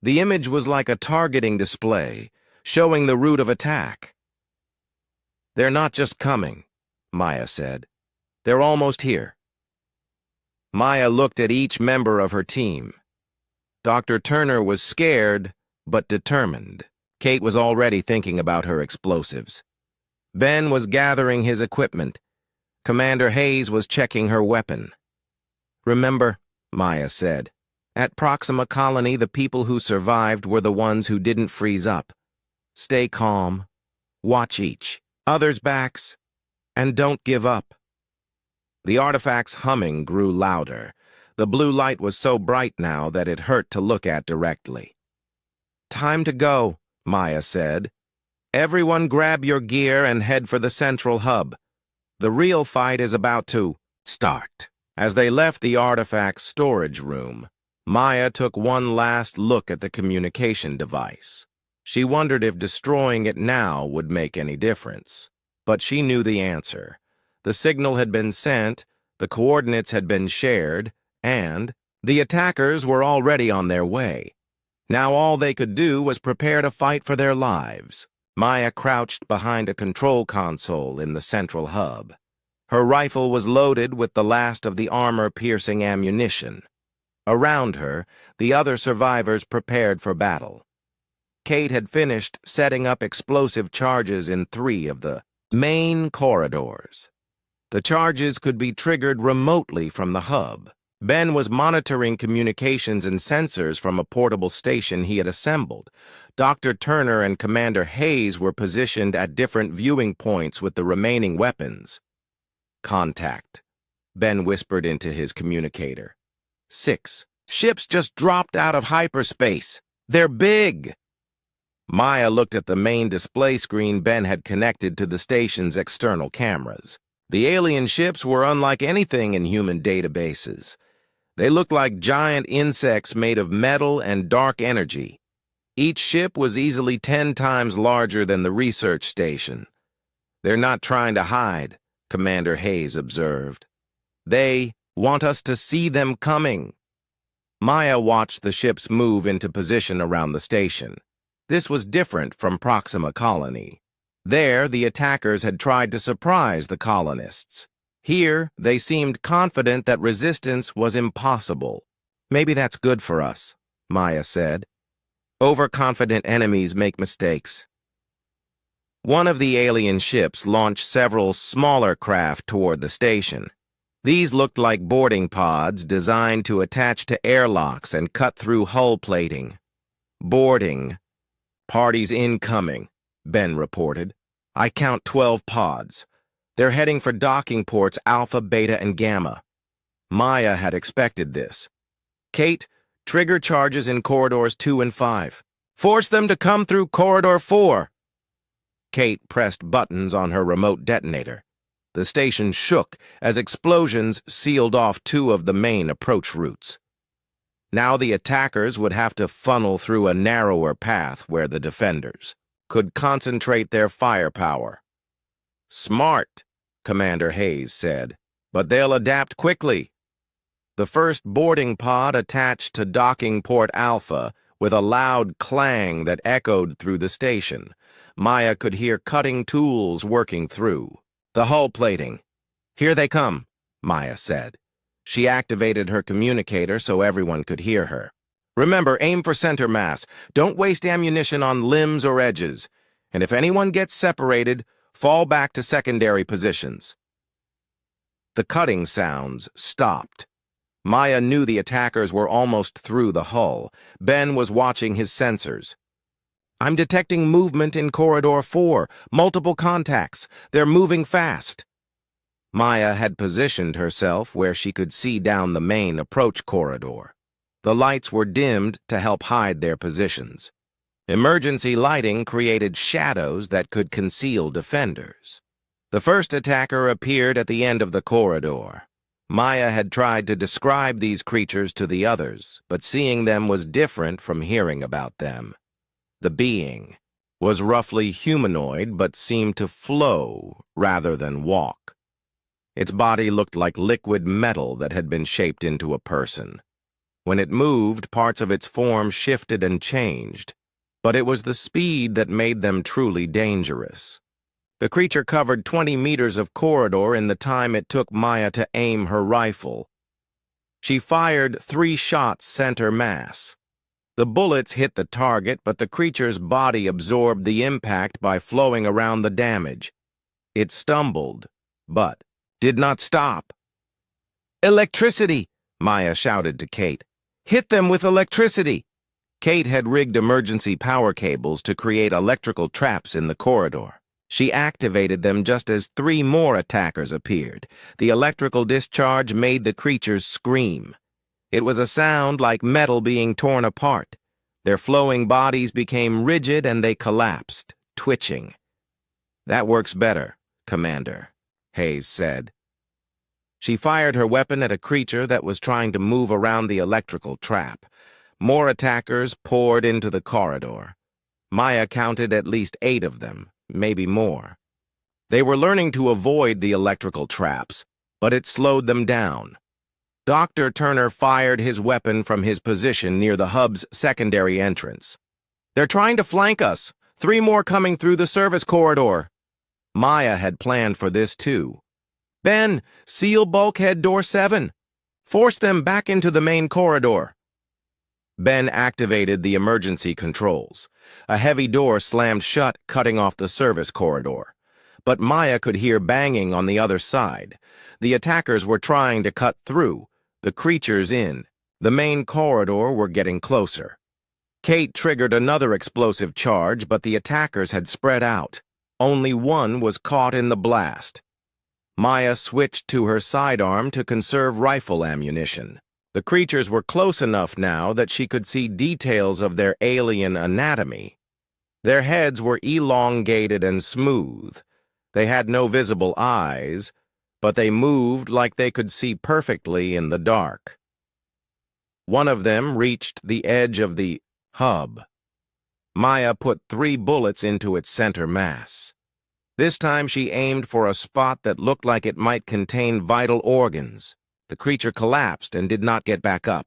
S1: The image was like a targeting display, showing the route of attack. "They're not just coming," Maya said. "They're almost here." Maya looked at each member of her team. Dr. Turner was scared, but determined. Kate was already thinking about her explosives. Ben was gathering his equipment. Commander Hayes was checking her weapon. "Remember," Maya said, "at Proxima Colony, the people who survived were the ones who didn't freeze up. Stay calm, watch each other's backs, and don't give up." The artifact's humming grew louder. The blue light was so bright now that it hurt to look at directly. "Time to go," Maya said. "Everyone grab your gear and head for the central hub. The real fight is about to start." As they left the artifact's storage room, Maya took one last look at the communication device. She wondered if destroying it now would make any difference. But she knew the answer. The signal had been sent, the coordinates had been shared, and the attackers were already on their way. Now all they could do was prepare to fight for their lives. Maya crouched behind a control console in the central hub. Her rifle was loaded with the last of the armor-piercing ammunition. Around her, the other survivors prepared for battle. Kate had finished setting up explosive charges in 3 of the main corridors. The charges could be triggered remotely from the hub. Ben was monitoring communications and sensors from a portable station he had assembled. Dr. Turner and Commander Hayes were positioned at different viewing points with the remaining weapons. "Contact," Ben whispered into his communicator. 6 ships just dropped out of hyperspace. They're big." Maya looked at the main display screen Ben had connected to the station's external cameras. The alien ships were unlike anything in human databases. They looked like giant insects made of metal and dark energy. Each ship was easily 10 times larger than the research station. "They're not trying to hide," Commander Hayes observed. "They want us to see them coming." Maya watched the ships move into position around the station. This was different from Proxima Colony. There, the attackers had tried to surprise the colonists. Here, they seemed confident that resistance was impossible. "Maybe that's good for us," Maya said. "Overconfident enemies make mistakes." One of the alien ships launched several smaller craft toward the station. These looked like boarding pods designed to attach to airlocks and cut through hull plating. "Boarding. Parties incoming," Ben reported. "I count 12 pods. They're heading for docking ports Alpha, Beta, and Gamma." Maya had expected this. "Kate, trigger charges in corridors 2 and 5. Force them to come through corridor 4. Kate pressed buttons on her remote detonator. The station shook as explosions sealed off 2 of the main approach routes. Now the attackers would have to funnel through a narrower path where the defenders could concentrate their firepower. "Smart," Commander Hayes said, "but they'll adapt quickly." The first boarding pod attached to docking port Alpha with a loud clang that echoed through the station. Maya could hear cutting tools working through the hull plating. "Here they come," Maya said. She activated her communicator so everyone could hear her. "Remember, aim for center mass. Don't waste ammunition on limbs or edges. And if anyone gets separated, fall back to secondary positions." The cutting sounds stopped. Maya knew the attackers were almost through the hull. Ben was watching his sensors. "I'm detecting movement in Corridor 4. Multiple contacts. They're moving fast." Maya had positioned herself where she could see down the main approach corridor. The lights were dimmed to help hide their positions. Emergency lighting created shadows that could conceal defenders. The first attacker appeared at the end of the corridor. Maya had tried to describe these creatures to the others, but seeing them was different from hearing about them. The being was roughly humanoid but seemed to flow rather than walk. Its body looked like liquid metal that had been shaped into a person. When it moved, parts of its form shifted and changed, but it was the speed that made them truly dangerous. The creature covered 20 meters of corridor in the time it took Maya to aim her rifle. She fired 3 shots center mass. The bullets hit the target, but the creature's body absorbed the impact by flowing around the damage. It stumbled, but did not stop. "Electricity!" Maya shouted to Kate. "Hit them with electricity!" Kate had rigged emergency power cables to create electrical traps in the corridor. She activated them just as 3 more attackers appeared. The electrical discharge made the creatures scream. It was a sound like metal being torn apart. Their flowing bodies became rigid and they collapsed, twitching. "That works better, Commander," Hayes said. She fired her weapon at a creature that was trying to move around the electrical trap. More attackers poured into the corridor. Maya counted at least 8 of them, maybe more. They were learning to avoid the electrical traps, but it slowed them down. Dr. Turner fired his weapon from his position near the hub's secondary entrance. "They're trying to flank us. 3 more coming through the service corridor." Maya had planned for this too. "Ben, seal bulkhead door 7. Force them back into the main corridor." Ben activated the emergency controls. A heavy door slammed shut, cutting off the service corridor. But Maya could hear banging on the other side. The attackers were trying to cut through, the creatures in. The main corridor were getting closer. Kate triggered another explosive charge, but the attackers had spread out. Only one was caught in the blast. Maya switched to her sidearm to conserve rifle ammunition. The creatures were close enough now that she could see details of their alien anatomy. Their heads were elongated and smooth. They had no visible eyes, but they moved like they could see perfectly in the dark. One of them reached the edge of the hub. Maya put 3 bullets into its center mass. This time she aimed for a spot that looked like it might contain vital organs. The creature collapsed and did not get back up.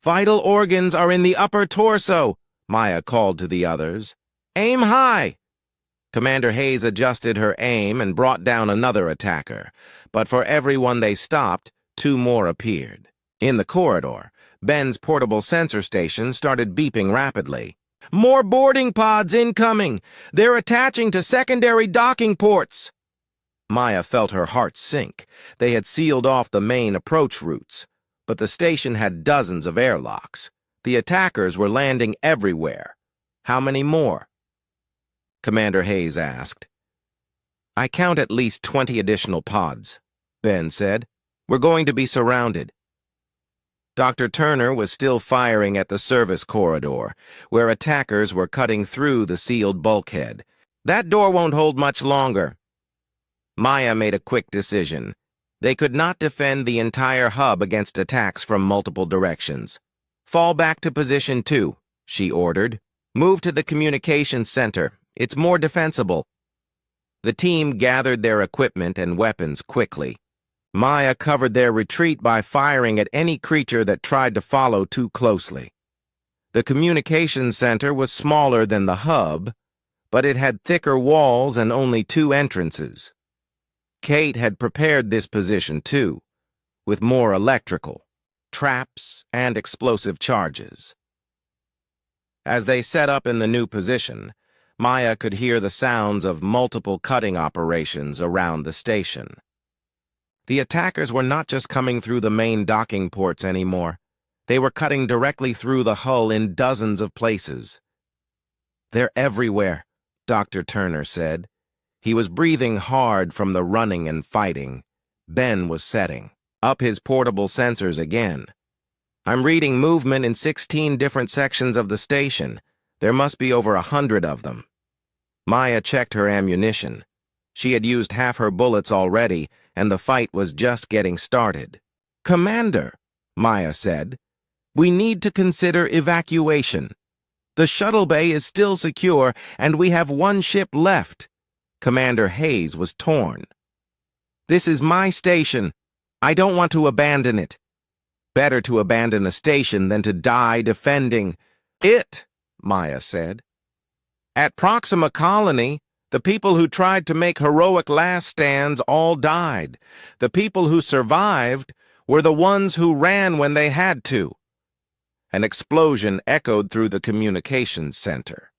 S1: "Vital organs are in the upper torso," Maya called to the others. "Aim high!" Commander Hayes adjusted her aim and brought down another attacker, but for every one they stopped, 2 more appeared. In the corridor, Ben's portable sensor station started beeping rapidly. "More boarding pods incoming! They're attaching to secondary docking ports!" Maya felt her heart sink. They had sealed off the main approach routes, but the station had dozens of airlocks. The attackers were landing everywhere. "How many more?" Commander Hayes asked. "I count at least 20 additional pods," Ben said. "We're going to be surrounded." Dr. Turner was still firing at the service corridor, where attackers were cutting through the sealed bulkhead. "That door won't hold much longer." Maya made a quick decision. They could not defend the entire hub against attacks from multiple directions. "Fall back to position 2, she ordered. "Move to the communications center. It's more defensible." The team gathered their equipment and weapons quickly. Maya covered their retreat by firing at any creature that tried to follow too closely. The communications center was smaller than the hub, but it had thicker walls and only 2 entrances. Kate had prepared this position too, with more electrical, traps, and explosive charges. As they set up in the new position, Maya could hear the sounds of multiple cutting operations around the station. The attackers were not just coming through the main docking ports anymore. They were cutting directly through the hull in dozens of places. "They're everywhere," Dr. Turner said. He was breathing hard from the running and fighting. Ben was setting up his portable sensors again. "I'm reading movement in 16 different sections of the station. There must be over 100 of them." Maya checked her ammunition. She had used half her bullets already, and the fight was just getting started. "Commander," Maya said, "we need to consider evacuation. The shuttle bay is still secure, and we have 1 ship left." Commander Hayes was torn. This is my station. I don't want to abandon it. Better to abandon a station than to die defending it, Maya said. At Proxima Colony, the people who tried to make heroic last stands all died. The people who survived were the ones who ran when they had to. An explosion echoed through the communications center.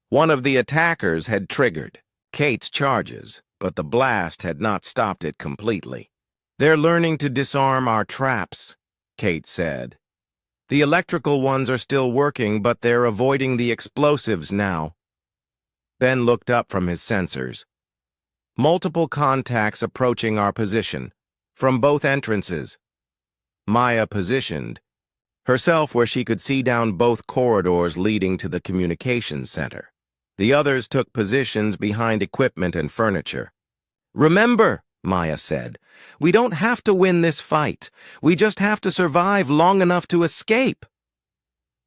S1: One of the attackers had triggered Kate's charges, but the blast had not stopped it completely. They're learning to disarm our traps, Kate said. The electrical ones are still working, but they're avoiding the explosives now. Ben looked up from his sensors. Multiple contacts approaching our position, from both entrances. Maya positioned herself where she could see down both corridors leading to the communications center. The others took positions behind equipment and furniture. Remember, Maya said, we don't have to win this fight. We just have to survive long enough to escape.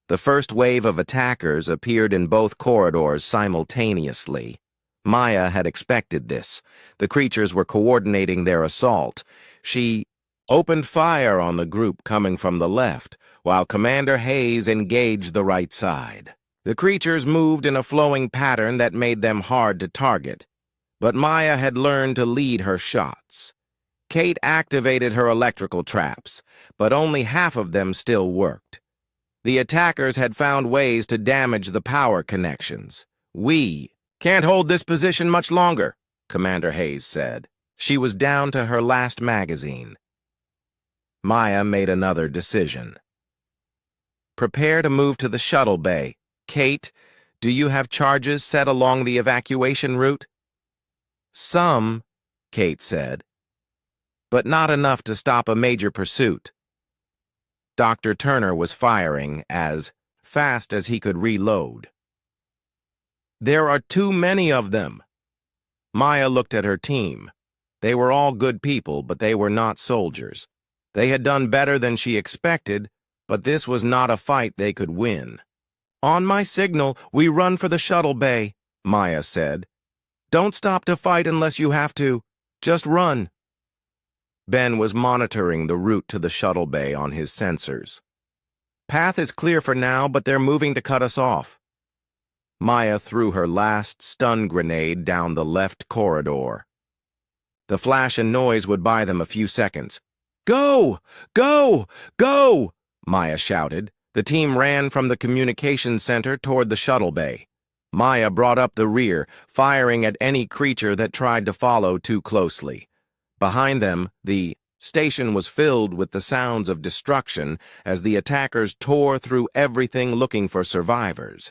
S1: The first wave of attackers appeared in both corridors simultaneously. Maya had expected this. The creatures were coordinating their assault. She opened fire on the group coming from the left, while Commander Hayes engaged the right side. The creatures moved in a flowing pattern that made them hard to target, but Maya had learned to lead her shots. Kate activated her electrical traps, but only half of them still worked. The attackers had found ways to damage the power connections. We can't hold this position much longer, Commander Hayes said. She was down to her last magazine. Maya made another decision. Prepare to move to the shuttle bay. Kate, do you have charges set along the evacuation route? Some, Kate said, but not enough to stop a major pursuit. Dr. Turner was firing as fast as he could reload. There are too many of them. Maya looked at her team. They were all good people, but they were not soldiers. They had done better than she expected, but this was not a fight they could win. On my signal, we run for the shuttle bay, Maya said. Don't stop to fight unless you have to. Just run. Ben was monitoring the route to the shuttle bay on his sensors. Path is clear for now, but they're moving to cut us off. Maya threw her last stun grenade down the left corridor. The flash and noise would buy them a few seconds. Go! Go! Go! Maya shouted. The team ran from the communications center toward the shuttle bay. Maya brought up the rear, firing at any creature that tried to follow too closely. Behind them, the station was filled with the sounds of destruction as the attackers tore through everything looking for survivors.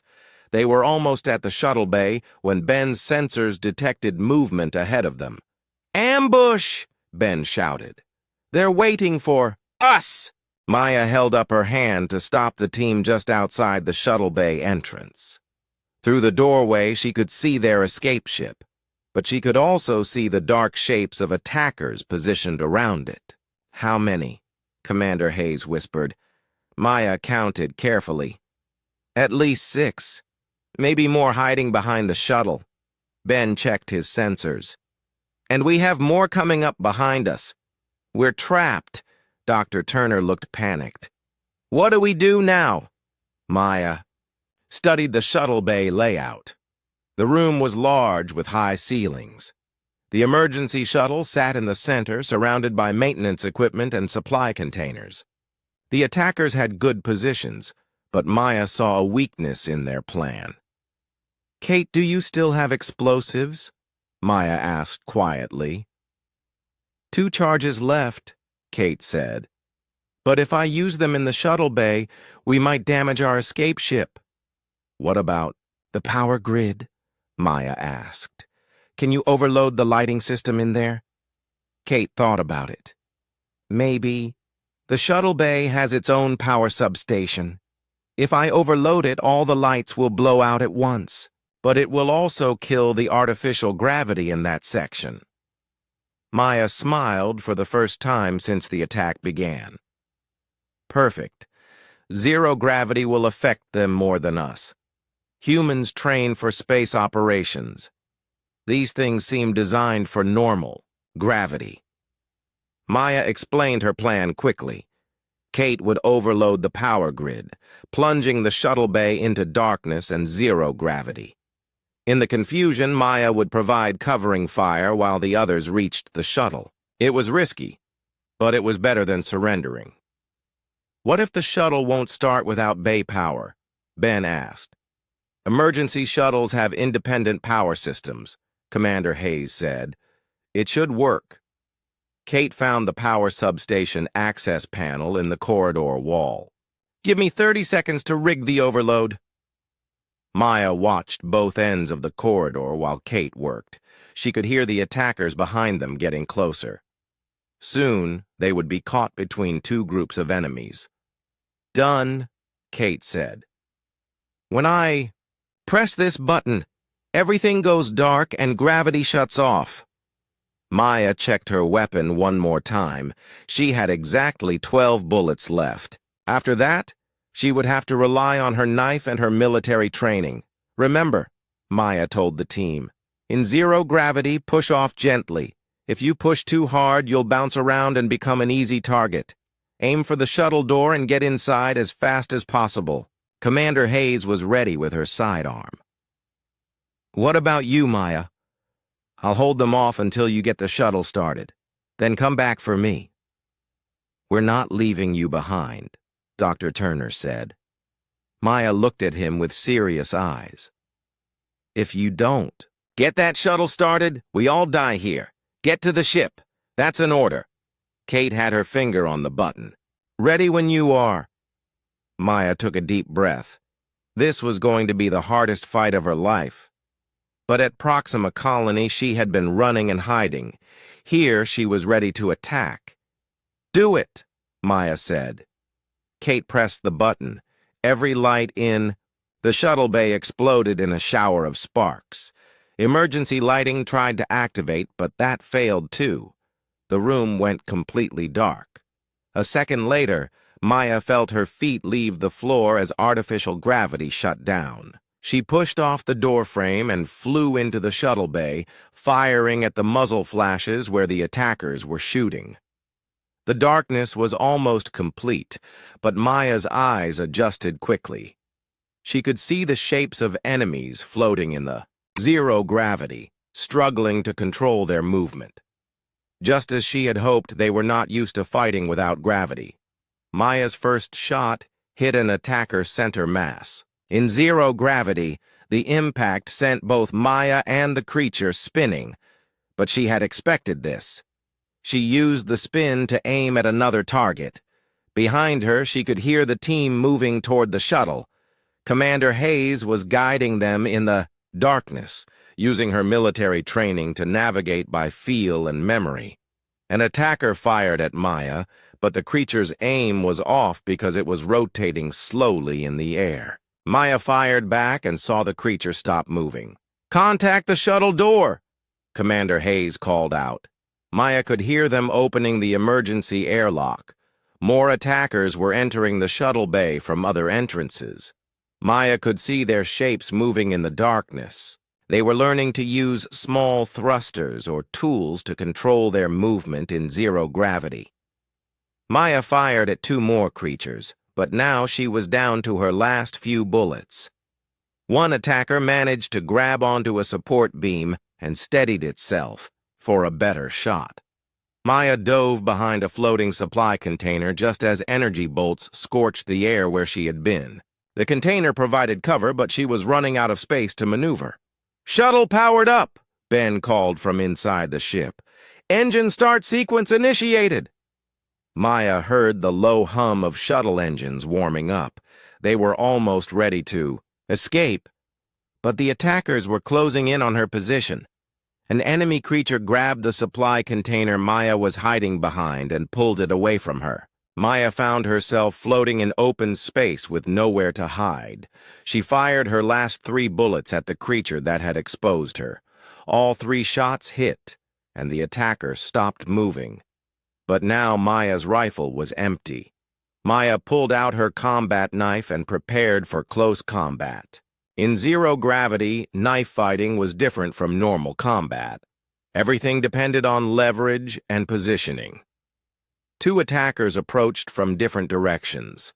S1: They were almost at the shuttle bay when Ben's sensors detected movement ahead of them. Ambush! Ben shouted. They're waiting for us! Maya held up her hand to stop the team just outside the shuttle bay entrance. Through the doorway, she could see their escape ship, but she could also see the dark shapes of attackers positioned around it. How many? Commander Hayes whispered. Maya counted carefully. At least 6. Maybe more hiding behind the shuttle. Ben checked his sensors. And we have more coming up behind us. We're trapped. Dr. Turner looked panicked. What do we do now? Maya studied the shuttle bay layout. The room was large with high ceilings. The emergency shuttle sat in the center, surrounded by maintenance equipment and supply containers. The attackers had good positions, but Maya saw a weakness in their plan. Kate, do you still have explosives? Maya asked quietly. 2 charges left, Kate said. But if I use them in the shuttle bay, we might damage our escape ship. What about the power grid? Maya asked. Can you overload the lighting system in there? Kate thought about it. Maybe. The shuttle bay has its own power substation. If I overload it, all the lights will blow out at once, but it will also kill the artificial gravity in that section. Maya smiled for the first time since the attack began. Perfect. Zero gravity will affect them more than us. Humans train for space operations. These things seem designed for normal, gravity. Maya explained her plan quickly. Kate would overload the power grid, plunging the shuttle bay into darkness and zero gravity. In the confusion, Maya would provide covering fire while the others reached the shuttle. It was risky, but it was better than surrendering. "What if the shuttle won't start without bay power?" Ben asked. "Emergency shuttles have independent power systems," Commander Hayes said. "It should work." Kate found the power substation access panel in the corridor wall. "Give me 30 seconds to rig the overload." Maya watched both ends of the corridor while Kate worked. She could hear the attackers behind them getting closer. Soon, they would be caught between two groups of enemies. "Done," Kate said. "When I press this button, everything goes dark and gravity shuts off." Maya checked her weapon one more time. She had exactly 12 bullets left. After that, she would have to rely on her knife and her military training. "Remember," Maya told the team, "in zero gravity, push off gently. If you push too hard, you'll bounce around and become an easy target. Aim for the shuttle door and get inside as fast as possible." Commander Hayes was ready with her sidearm. "What about you, Maya? I'll hold them off until you get the shuttle started. Then come back for me." "We're not leaving you behind," Dr. Turner said. Maya looked at him with serious eyes. "If you don't get that shuttle started, we all die here. Get to the ship. That's an order." Kate had her finger on the button. "Ready when you are." Maya took a deep breath. This was going to be the hardest fight of her life. But at Proxima Colony, she had been running and hiding. Here, she was ready to attack. "Do it," Maya said. Kate pressed the button. Every light in the shuttle bay exploded in a shower of sparks. Emergency lighting tried to activate, but that failed too. The room went completely dark. A second later, Maya felt her feet leave the floor as artificial gravity shut down. She pushed off the doorframe and flew into the shuttle bay, firing at the muzzle flashes where the attackers were shooting. The darkness was almost complete, but Maya's eyes adjusted quickly. She could see the shapes of enemies floating in the zero gravity, struggling to control their movement. Just as she had hoped, they were not used to fighting without gravity. Maya's first shot hit an attacker center mass. In zero gravity, the impact sent both Maya and the creature spinning, but she had expected this. She used the spin to aim at another target. Behind her, she could hear the team moving toward the shuttle. Commander Hayes was guiding them in the darkness, using her military training to navigate by feel and memory. An attacker fired at Maya, but the creature's aim was off because it was rotating slowly in the air. Maya fired back and saw the creature stop moving. "Contact the shuttle door," Commander Hayes called out. Maya could hear them opening the emergency airlock. More attackers were entering the shuttle bay from other entrances. Maya could see their shapes moving in the darkness. They were learning to use small thrusters or tools to control their movement in zero gravity. Maya fired at two more creatures, but now she was down to her last few bullets. One attacker managed to grab onto a support beam and steadied itself for a better shot. Maya dove behind a floating supply container just as energy bolts scorched the air where she had been. The container provided cover, but she was running out of space to maneuver. "Shuttle powered up," Ben called from inside the ship. "Engine start sequence initiated." Maya heard the low hum of shuttle engines warming up. They were almost ready to escape, but the attackers were closing in on her position. An enemy creature grabbed the supply container Maya was hiding behind and pulled it away from her. Maya found herself floating in open space with nowhere to hide. She fired her last 3 bullets at the creature that had exposed her. All 3 shots hit, and the attacker stopped moving. But now Maya's rifle was empty. Maya pulled out her combat knife and prepared for close combat. In zero gravity, knife fighting was different from normal combat. Everything depended on leverage and positioning. Two attackers approached from different directions.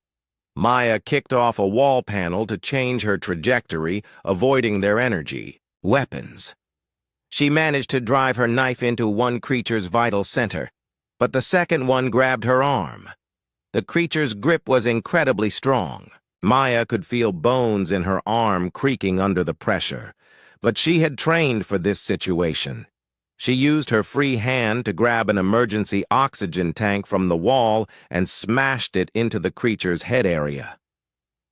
S1: Maya kicked off a wall panel to change her trajectory, avoiding their energy. Weapons. She managed to drive her knife into one creature's vital center, but the second one grabbed her arm. The creature's grip was incredibly strong. Maya could feel bones in her arm creaking under the pressure, but she had trained for this situation. She used her free hand to grab an emergency oxygen tank from the wall and smashed it into the creature's head area.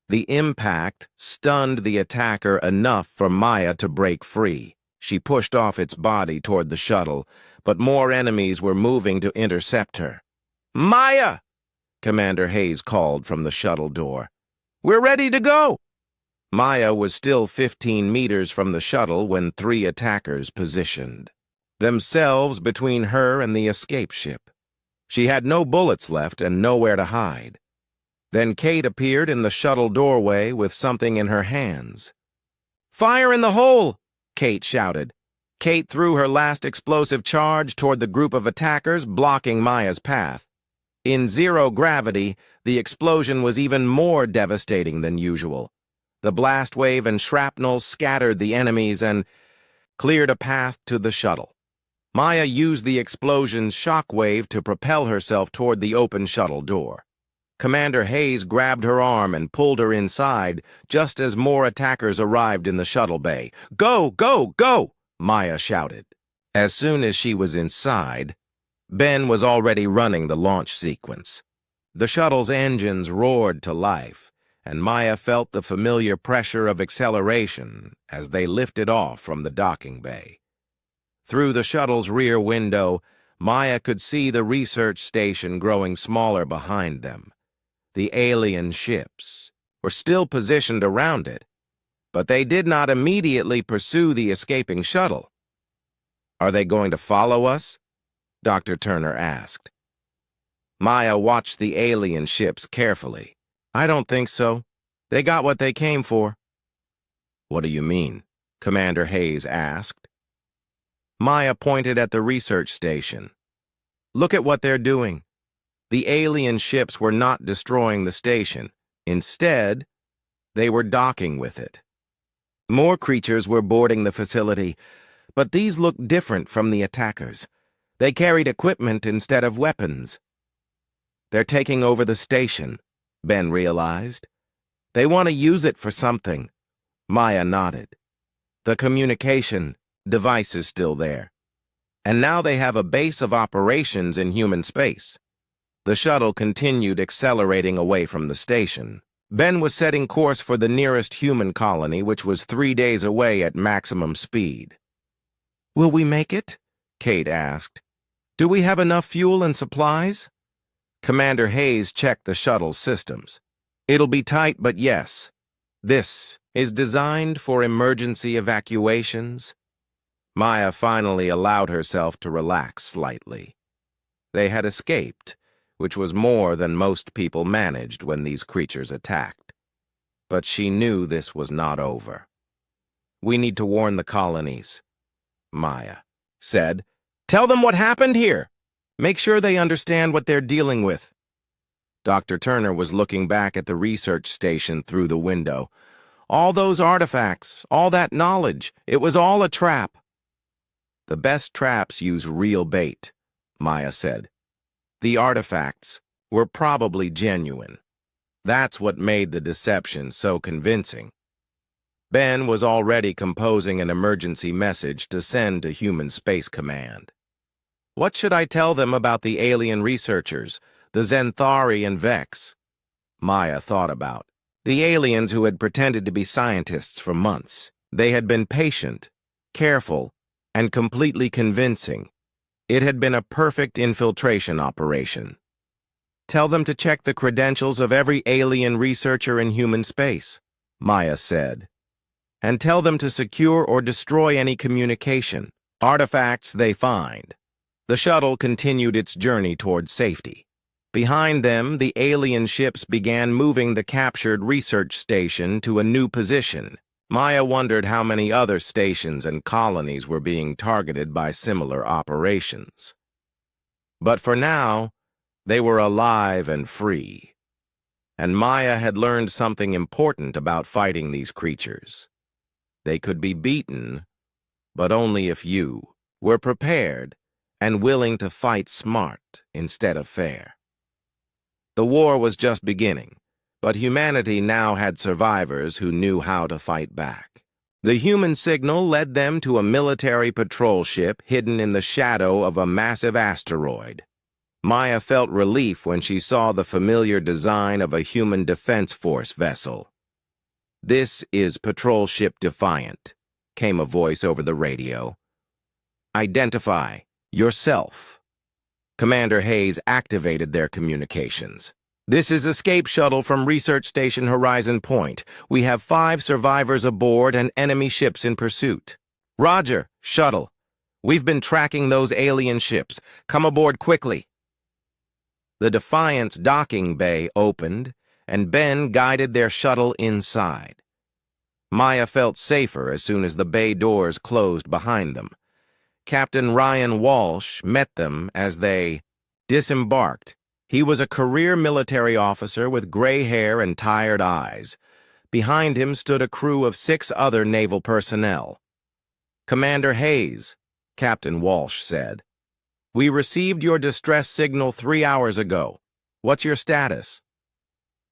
S1: The impact stunned the attacker enough for Maya to break free. She pushed off its body toward the shuttle, but more enemies were moving to intercept her. "Maya!" Commander Hayes called from the shuttle door. "We're ready to go!" Maya was still 15 meters from the shuttle when three attackers positioned themselves between her and the escape ship. She had no bullets left and nowhere to hide. Then Kate appeared in the shuttle doorway with something in her hands. "Fire in the hole!" Kate shouted. Kate threw her last explosive charge toward the group of attackers, blocking Maya's path. In zero gravity, the explosion was even more devastating than usual. The blast wave and shrapnel scattered the enemies and cleared a path to the shuttle. Maya used the explosion's shockwave to propel herself toward the open shuttle door. Commander Hayes grabbed her arm and pulled her inside just as more attackers arrived in the shuttle bay. "Go, go, go!" Maya shouted. As soon as she was inside, Ben was already running the launch sequence. The shuttle's engines roared to life, and Maya felt the familiar pressure of acceleration as they lifted off from the docking bay. Through the shuttle's rear window, Maya could see the research station growing smaller behind them. The alien ships were still positioned around it, but they did not immediately pursue the escaping shuttle. "Are they going to follow us?" Dr. Turner asked. Maya watched the alien ships carefully. "I don't think so. They got what they came for." "What do you mean?" Commander Hayes asked. Maya pointed at the research station. "Look at what they're doing." The alien ships were not destroying the station. Instead, they were docking with it. More creatures were boarding the facility, but these looked different from the attackers. They carried equipment instead of weapons. "They're taking over the station," Ben realized. "They want to use it for something." Maya nodded. "The communication device is still there. And now they have a base of operations in human space." The shuttle continued accelerating away from the station. Ben was setting course for the nearest human colony, which was 3 days away at maximum speed. "Will we make it?" Kate asked. "Do we have enough fuel and supplies?" Commander Hayes checked the shuttle's systems. "It'll be tight, but yes. This is designed for emergency evacuations." Maya finally allowed herself to relax slightly. They had escaped, which was more than most people managed when these creatures attacked. But she knew this was not over. "We need to warn the colonies," Maya said. "Tell them what happened here. Make sure they understand what they're dealing with." Dr. Turner was looking back at the research station through the window. "All those artifacts, all that knowledge, it was all a trap." "The best traps use real bait," Maya said. "The artifacts were probably genuine. That's what made the deception so convincing." Ben was already composing an emergency message to send to Human Space Command. "What should I tell them about the alien researchers, the Zenthari and Vex?" Maya thought about the aliens who had pretended to be scientists for months. They had been patient, careful, and completely convincing. It had been a perfect infiltration operation. "Tell them to check the credentials of every alien researcher in human space," Maya said. "And tell them to secure or destroy any communication, artifacts they find." The shuttle continued its journey toward safety. Behind them, the alien ships began moving the captured research station to a new position. Maya wondered how many other stations and colonies were being targeted by similar operations. But for now, they were alive and free, and Maya had learned something important about fighting these creatures. They could be beaten, but only if you were prepared and willing to fight smart instead of fair. The war was just beginning, but humanity now had survivors who knew how to fight back. The human signal led them to a military patrol ship hidden in the shadow of a massive asteroid. Maya felt relief when she saw the familiar design of a human defense force vessel. "This is Patrol Ship Defiant," came a voice over the radio. "Identify yourself." Commander Hayes activated their communications. "This is Escape Shuttle from Research Station Horizon Point. We have 5 survivors aboard and enemy ships in pursuit." "Roger, Shuttle. We've been tracking those alien ships. Come aboard quickly." The Defiant's docking bay opened, and Ben guided their shuttle inside. Maya felt safer as soon as the bay doors closed behind them. Captain Ryan Walsh met them as they disembarked. He was a career military officer with gray hair and tired eyes. Behind him stood a crew of 6 other naval personnel. "Commander Hayes," Captain Walsh said, "we received your distress signal 3 hours ago. What's your status?"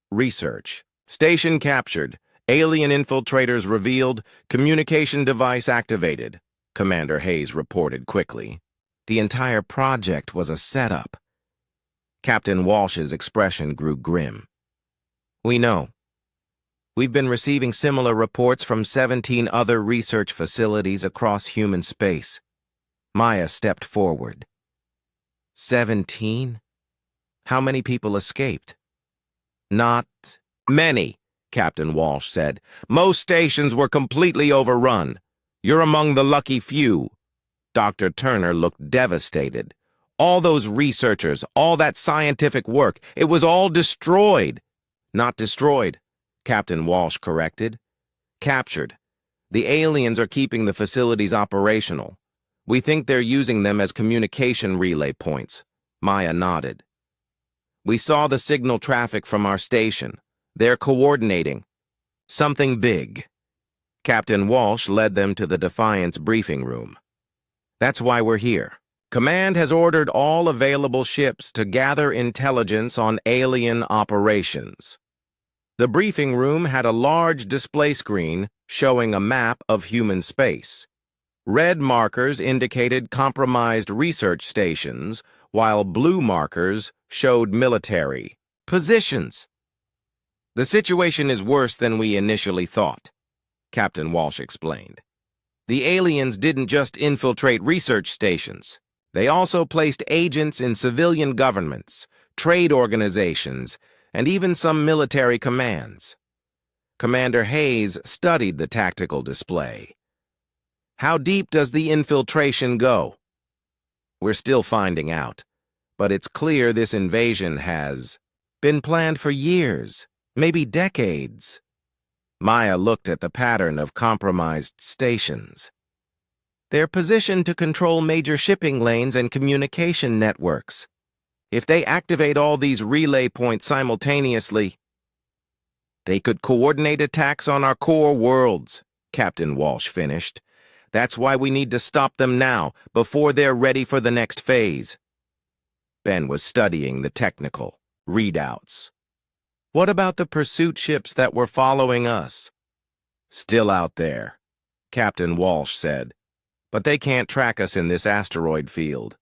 S1: "Research. Station captured. Alien infiltrators revealed. Communication device activated," Commander Hayes reported quickly. The entire project was a setup. Captain Walsh's expression grew grim. "We know. We've been receiving similar reports from 17 other research facilities across human space." Maya stepped forward. 17? How many people escaped? "Not many," Captain Walsh said. "Most stations were completely overrun. You're among the lucky few." Dr. Turner looked devastated. "All those researchers, all that scientific work, it was all destroyed." "Not destroyed," Captain Walsh corrected. "Captured. The aliens are keeping the facilities operational. We think they're using them as communication relay points." Maya nodded. "We saw the signal traffic from our station. They're coordinating. Something big." Captain Walsh led them to the Defiant's briefing room. "That's why we're here. Command has ordered all available ships to gather intelligence on alien operations." The briefing room had a large display screen showing a map of human space. Red markers indicated compromised research stations, while blue markers showed military positions. "The situation is worse than we initially thought," Captain Walsh explained. "The aliens didn't just infiltrate research stations. They also placed agents in civilian governments, trade organizations, and even some military commands." Commander Hayes studied the tactical display. "How deep does the infiltration go?" "We're still finding out, but it's clear this invasion has been planned for years, maybe decades." Maya looked at the pattern of compromised stations. "They're positioned to control major shipping lanes and communication networks. If they activate all these relay points simultaneously, they could coordinate attacks on our core worlds," Captain Walsh finished. "That's why we need to stop them now, before they're ready for the next phase." Ben was studying the technical readouts. "What about the pursuit ships that were following us?" "Still out there," Captain Walsh said. "But they can't track us in this asteroid field.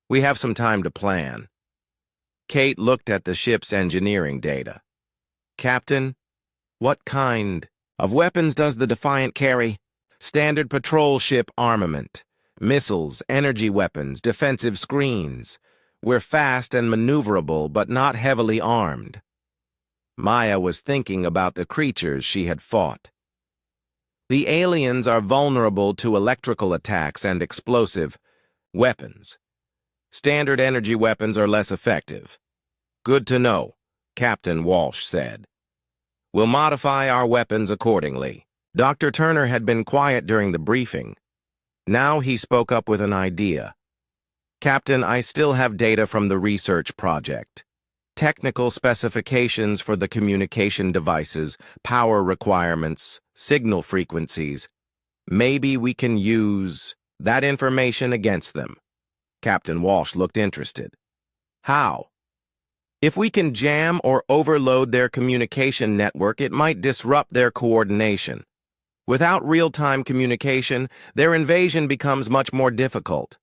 S1: We have some time to plan." Kate looked at the ship's engineering data. "Captain, what kind of weapons does the Defiant carry?" "Standard patrol ship armament. Missiles, energy weapons, defensive screens. We're fast and maneuverable, but not heavily armed." Maya was thinking about the creatures she had fought. "The aliens are vulnerable to electrical attacks and explosive weapons. Standard energy weapons are less effective." "Good to know," Captain Walsh said. "We'll modify our weapons accordingly." Dr. Turner had been quiet during the briefing. Now he spoke up with an idea. Captain, I still have data from the research project. Technical specifications for the communication devices, power requirements, signal frequencies. Maybe we can use that information against them. Captain Walsh looked interested. How? If we can jam or overload their communication network, it might disrupt their coordination. Without real-time communication, their invasion becomes much more difficult.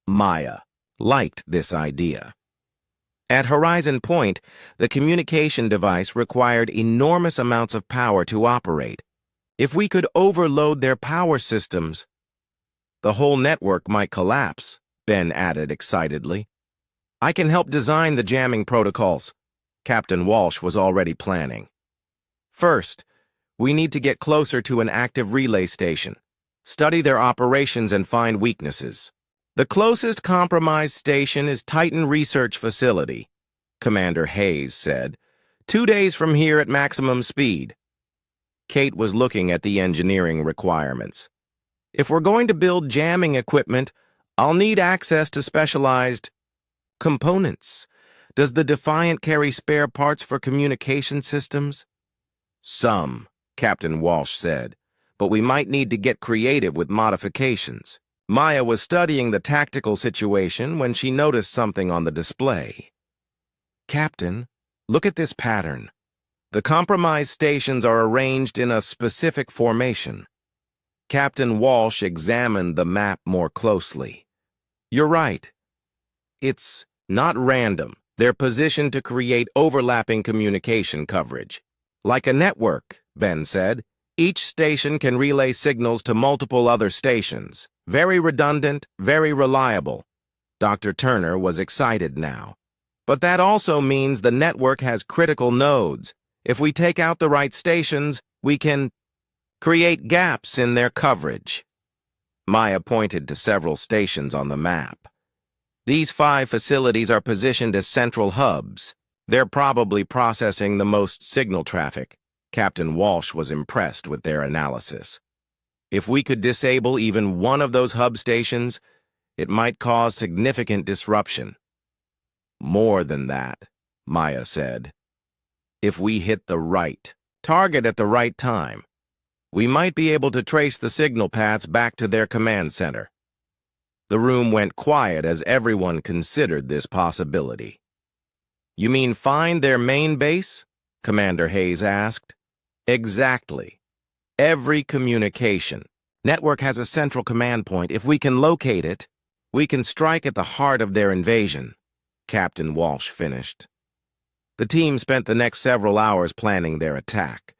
S1: Maya liked this idea. At Horizon Point, the communication device required enormous amounts of power to operate. If we could overload their power systems, the whole network might collapse, Ben added excitedly. I can help design the jamming protocols. Captain Walsh was already planning. First, we need to get closer to an active relay station, study their operations and find weaknesses. The closest compromised station is Titan Research Facility, Commander Hayes said. 2 days from here at maximum speed. Kate was looking at the engineering requirements. If we're going to build jamming equipment, I'll need access to specialized components. Does the Defiant carry spare parts for communication systems? Some, Captain Walsh said, but we might need to get creative with modifications. Maya was studying the tactical situation when she noticed something on the display. Captain, look at this pattern. The compromised stations are arranged in a specific formation. Captain Walsh examined the map more closely. You're right. It's not random. They're positioned to create overlapping communication coverage. Like a network, Ben said, each station can relay signals to multiple other stations. Very redundant, very reliable. Dr. Turner was excited now. But that also means the network has critical nodes. If we take out the right stations, we can create gaps in their coverage. Maya pointed to several stations on the map. These 5 facilities are positioned as central hubs. They're probably processing the most signal traffic. Captain Walsh was impressed with their analysis. If we could disable even one of those hub stations, it might cause significant disruption. More than that, Maya said. If we hit the right target at the right time, we might be able to trace the signal paths back to their command center. The room went quiet as everyone considered this possibility. You mean find their main base? Commander Hayes asked. Exactly. Every communication network has a central command point. If we can locate it, we can strike at the heart of their invasion, Captain Walsh finished. The team spent the next several hours planning their attack.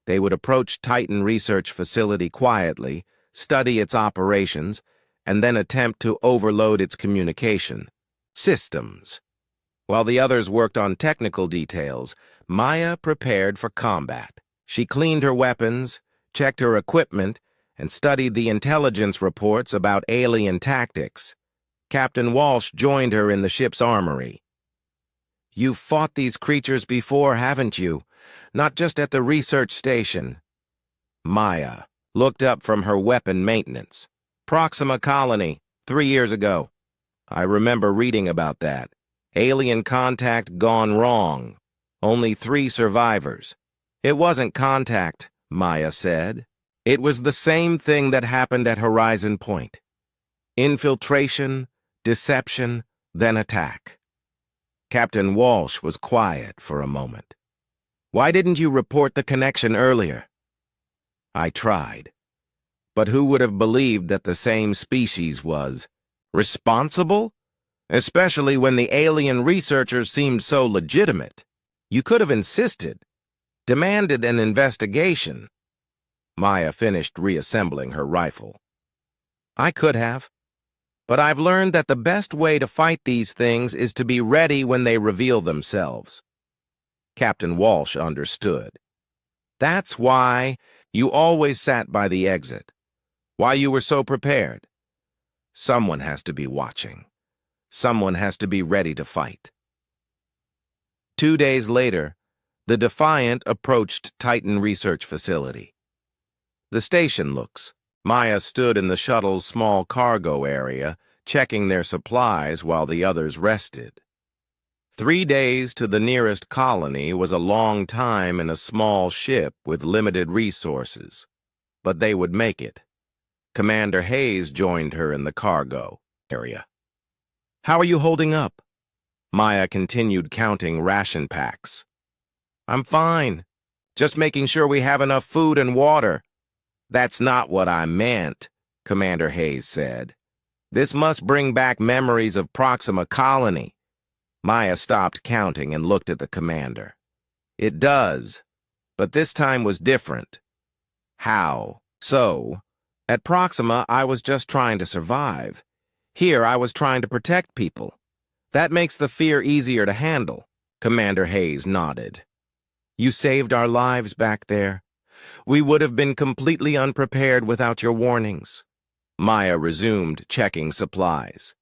S1: They would approach Titan Research Facility quietly, study its operations, and then attempt to overload its communication systems. While the others worked on technical details, Maya prepared for combat. She cleaned her weapons, checked her equipment, and studied the intelligence reports about alien tactics. Captain Walsh joined her in the ship's armory. You've fought these creatures before, haven't you? Not just at the research station. Maya looked up from her weapon maintenance. Proxima Colony, 3 years ago. I remember reading about that. Alien contact gone wrong. Only 3 survivors. It wasn't contact, Maya said. It was the same thing that happened at Horizon Point. Infiltration, deception, then attack. Captain Walsh was quiet for a moment. Why didn't you report the connection earlier? I tried. But who would have believed that the same species was responsible? Especially when the alien researchers seemed so legitimate. You could have insisted, demanded an investigation. Maya finished reassembling her rifle. I could have. But I've learned that the best way to fight these things is to be ready when they reveal themselves. Captain Walsh understood. That's why you always sat by the exit. Why you were so prepared. Someone has to be watching. Someone has to be ready to fight. 2 days later, the Defiant approached Titan Research Facility. The station looks. Maya stood in the shuttle's small cargo area, checking their supplies while the others rested. 3 days to the nearest colony was a long time in a small ship with limited resources, but they would make it. Commander Hayes joined her in the cargo area. "How are you holding up?" Maya continued counting ration packs. "I'm fine. Just making sure we have enough food and water." "That's not what I meant," Commander Hayes said. "This must bring back memories of Proxima Colony." Maya stopped counting and looked at the commander. "It does, but this time was different." "How so?" "At Proxima, I was just trying to survive. Here, I was trying to protect people. That makes the fear easier to handle." Commander Hayes nodded. "You saved our lives back there. We would have been completely unprepared without your warnings." Maya resumed checking supplies.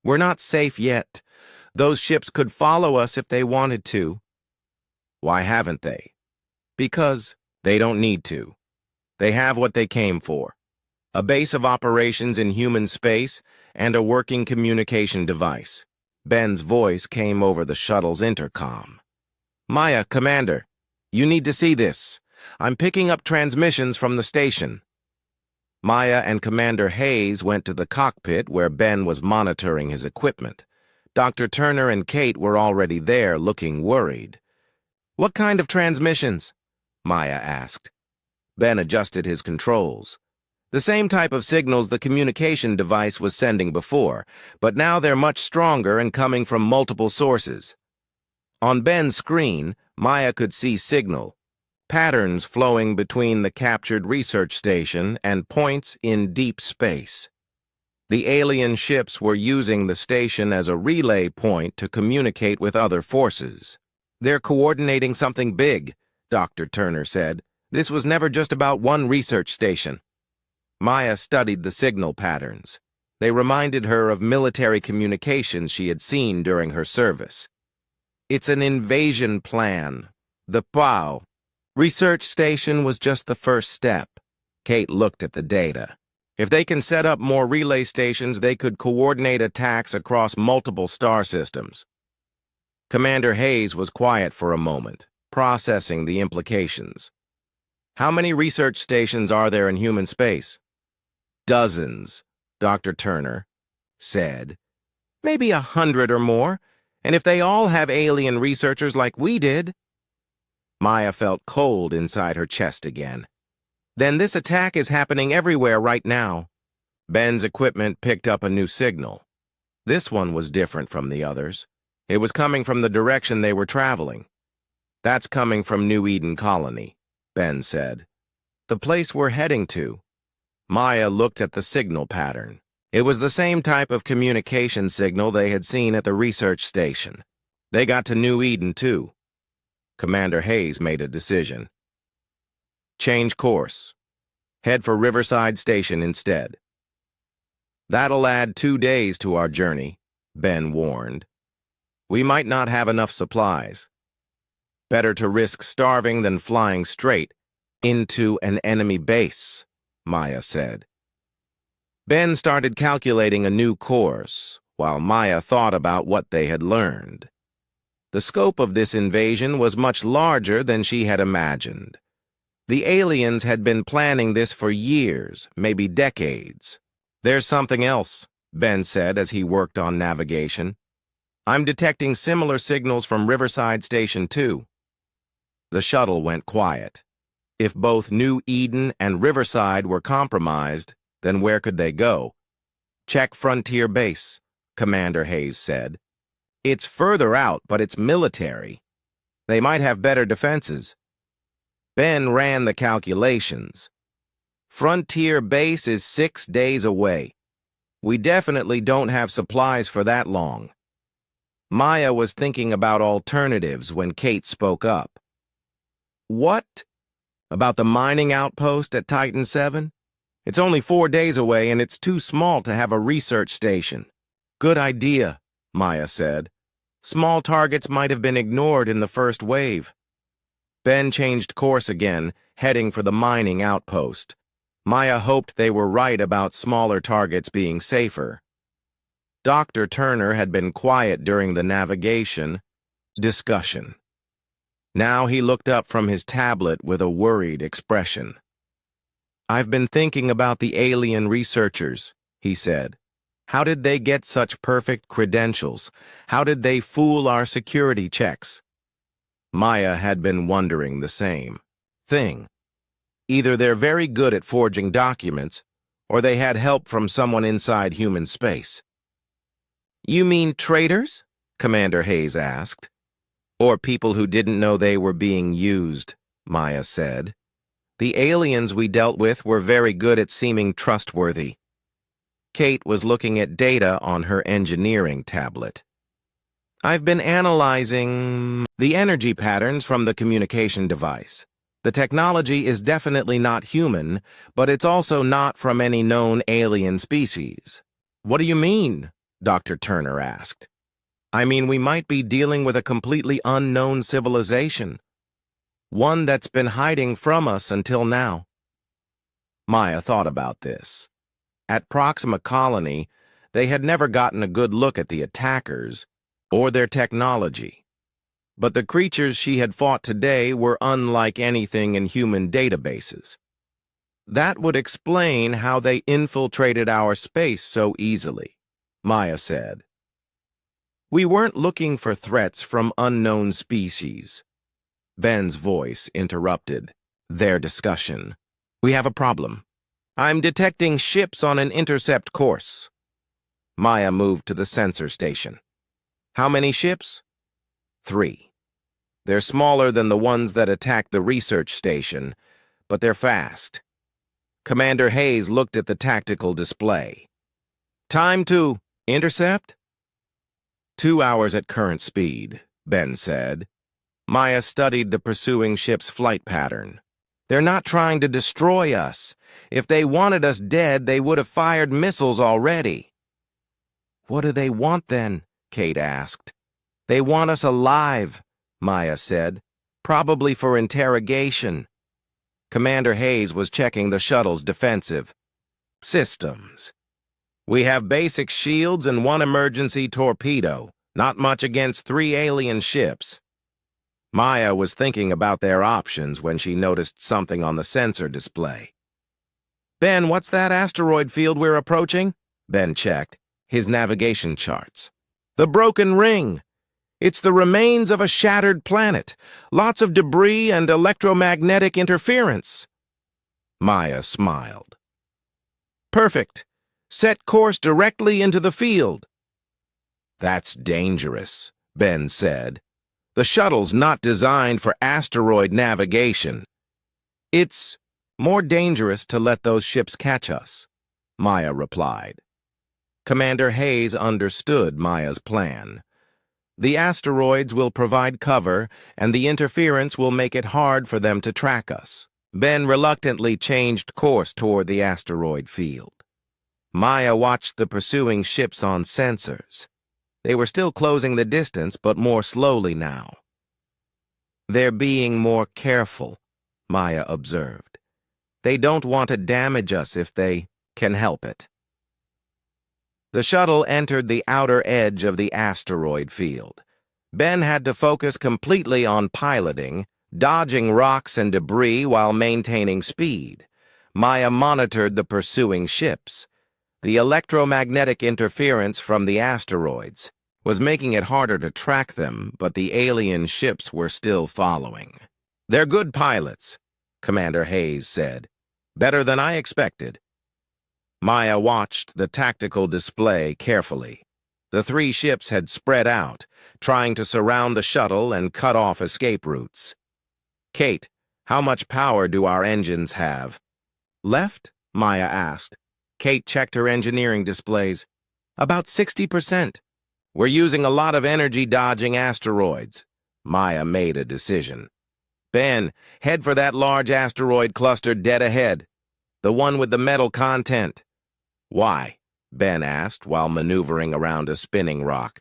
S1: "We're not safe yet. Those ships could follow us if they wanted to." "Why haven't they?" "Because they don't need to. They have what they came for: a base of operations in human space and a working communication device." Ben's voice came over the shuttle's intercom. "Maya, Commander, you need to see this. I'm picking up transmissions from the station." Maya and Commander Hayes went to the cockpit where Ben was monitoring his equipment. Dr. Turner and Kate were already there, looking worried. "What kind of transmissions?" Maya asked. Ben adjusted his controls. "The same type of signals the communication device was sending before, but now they're much stronger and coming from multiple sources." On Ben's screen, Maya could see signal patterns flowing between the captured research station and points in deep space. The alien ships were using the station as a relay point to communicate with other forces. "They're coordinating something big," Dr. Turner said. "This was never just about one research station." Maya studied the signal patterns. They reminded her of military communications she had seen during her service. "It's an invasion plan. The POW. Research station was just the first step." Kate looked at the data. "If they can set up more relay stations, they could coordinate attacks across multiple star systems." Commander Hayes was quiet for a moment, processing the implications. "How many research stations are there in human space?" "Dozens," Dr. Turner said. "Maybe 100 or more, and if they all have alien researchers like we did." Maya felt cold inside her chest again. "Then this attack is happening everywhere right now." Ben's equipment picked up a new signal. This one was different from the others. It was coming from the direction they were traveling. "That's coming from New Eden Colony," Ben said. "The place we're heading to." Maya looked at the signal pattern. It was the same type of communication signal they had seen at the research station. They got to New Eden, too. Commander Hayes made a decision. "Change course. Head for Riverside Station instead." "That'll add 2 days to our journey," Ben warned. "We might not have enough supplies. Better to risk starving than flying straight into an enemy base," Maya said. Ben started calculating a new course, while Maya thought about what they had learned. The scope of this invasion was much larger than she had imagined. The aliens had been planning this for years, maybe decades. "There's something else," Ben said as he worked on navigation. "I'm detecting similar signals from Riverside Station, too." The shuttle went quiet. If both New Eden and Riverside were compromised, then where could they go? "Check Frontier Base," Commander Hayes said. "It's further out, but it's military. They might have better defenses." Ben ran the calculations. Frontier Base is 6 days away. We definitely don't have supplies for that long. Maya was thinking about alternatives when Kate spoke up. "What? About the mining outpost at Titan 7? It's only 4 days away and it's too small to have a research station." "Good idea," Maya said. "Small targets might have been ignored in the first wave." Ben changed course again, heading for the mining outpost. Maya hoped they were right about smaller targets being safer. Dr. Turner had been quiet during the navigation discussion. Now he looked up from his tablet with a worried expression. "I've been thinking about the alien researchers," he said. "How did they get such perfect credentials? How did they fool our security checks?" Maya had been wondering the same thing. Either they're very good at forging documents, or they had help from someone inside human space. "You mean traitors?" Commander Hayes asked. "Or people who didn't know they were being used," Maya said. "The aliens we dealt with were very good at seeming trustworthy." Kate was looking at data on her engineering tablet. "I've been analyzing the energy patterns from the communication device. The technology is definitely not human, but it's also not from any known alien species." "What do you mean?" Dr. Turner asked. "I mean, we might be dealing with a completely unknown civilization. One that's been hiding from us until now." Maya thought about this. At Proxima Colony, they had never gotten a good look at the attackers or their technology. But the creatures she had fought today were unlike anything in human databases. That would explain how they infiltrated our space so easily, Maya said. "We weren't looking for threats from unknown species." Ben's voice interrupted their discussion. "We have a problem. I'm detecting ships on an intercept course." Maya moved to the sensor station. "How many ships?" "3. They're smaller than the ones that attacked the research station, but they're fast." Commander Hayes looked at the tactical display. "Time to intercept?" 2 hours at current speed," Ben said. Maya studied the pursuing ship's flight pattern. "They're not trying to destroy us. If they wanted us dead, they would have fired missiles already." "What do they want then?" Kate asked. "They want us alive," Maya said. "Probably for interrogation." Commander Hayes was checking the shuttle's defensive systems. "We have basic shields and 1 emergency torpedo. Not much against 3 alien ships." Maya was thinking about their options when she noticed something on the sensor display. "Ben, what's that asteroid field we're approaching?" Ben checked his navigation charts. "The Broken Ring. It's the remains of a shattered planet. Lots of debris and electromagnetic interference." Maya smiled. "Perfect. Set course directly into the field." "That's dangerous," Ben said. "The shuttle's not designed for asteroid navigation." "It's more dangerous to let those ships catch us," Maya replied. Commander Hayes understood Maya's plan. "The asteroids will provide cover, and the interference will make it hard for them to track us." Ben reluctantly changed course toward the asteroid field. Maya watched the pursuing ships on sensors. They were still closing the distance, but more slowly now. "They're being more careful," Maya observed. "They don't want to damage us if they can help it." The shuttle entered the outer edge of the asteroid field. Ben had to focus completely on piloting, dodging rocks and debris while maintaining speed. Maya monitored the pursuing ships. The electromagnetic interference from the asteroids was making it harder to track them, but the alien ships were still following. "They're good pilots," Commander Hayes said. "Better than I expected." Maya watched the tactical display carefully. The 3 ships had spread out, trying to surround the shuttle and cut off escape routes. "Kate, how much power do our engines have?" "Left?" Maya asked. Kate checked her engineering displays. "About 60%. We're using a lot of energy dodging asteroids." Maya made a decision. "Ben, head for that large asteroid cluster dead ahead. The one with the metal content." "Why?" Ben asked while maneuvering around a spinning rock.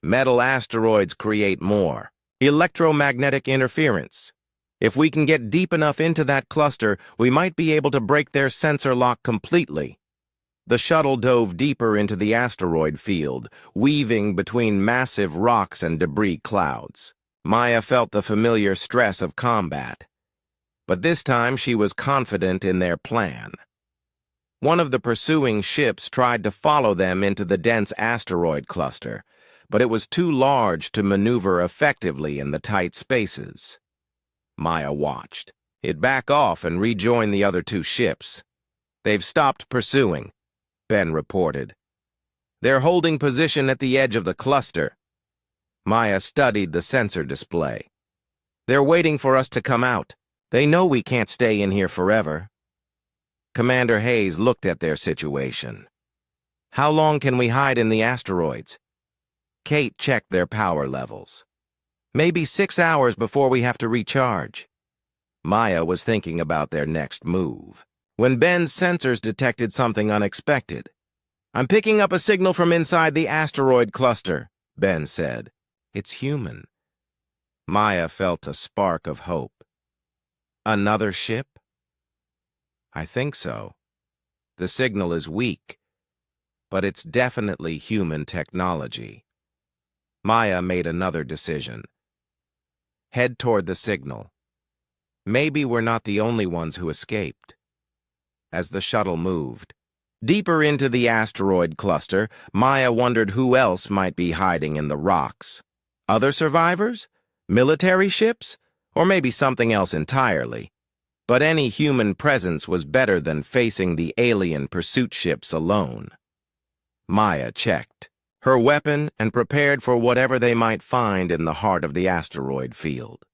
S1: "Metal asteroids create more electromagnetic interference." If we can get deep enough into that cluster, we might be able to break their sensor lock completely. The shuttle dove deeper into the asteroid field, weaving between massive rocks and debris clouds. Maya felt the familiar stress of combat. But this time she was confident in their plan. One of the pursuing ships tried to follow them into the dense asteroid cluster, but it was too large to maneuver effectively in the tight spaces. Maya watched it back off and rejoin the other two ships. "They've stopped pursuing," Ben reported. "They're holding position at the edge of the cluster." Maya studied the sensor display. "They're waiting for us to come out. They know we can't stay in here forever." Commander Hayes looked at their situation. "How long can we hide in the asteroids?" Kate checked their power levels. "Maybe 6 hours before we have to recharge." Maya was thinking about their next move, when Ben's sensors detected something unexpected. "I'm picking up a signal from inside the asteroid cluster," Ben said. "It's human." Maya felt a spark of hope. "Another ship?" "I think so. The signal is weak, but it's definitely human technology." Maya made another decision. "Head toward the signal. Maybe we're not the only ones who escaped." As the shuttle moved deeper into the asteroid cluster, Maya wondered who else might be hiding in the rocks. Other survivors? Military ships? Or maybe something else entirely. But any human presence was better than facing the alien pursuit ships alone. Maya checked her weapon and prepared for whatever they might find in the heart of the asteroid field.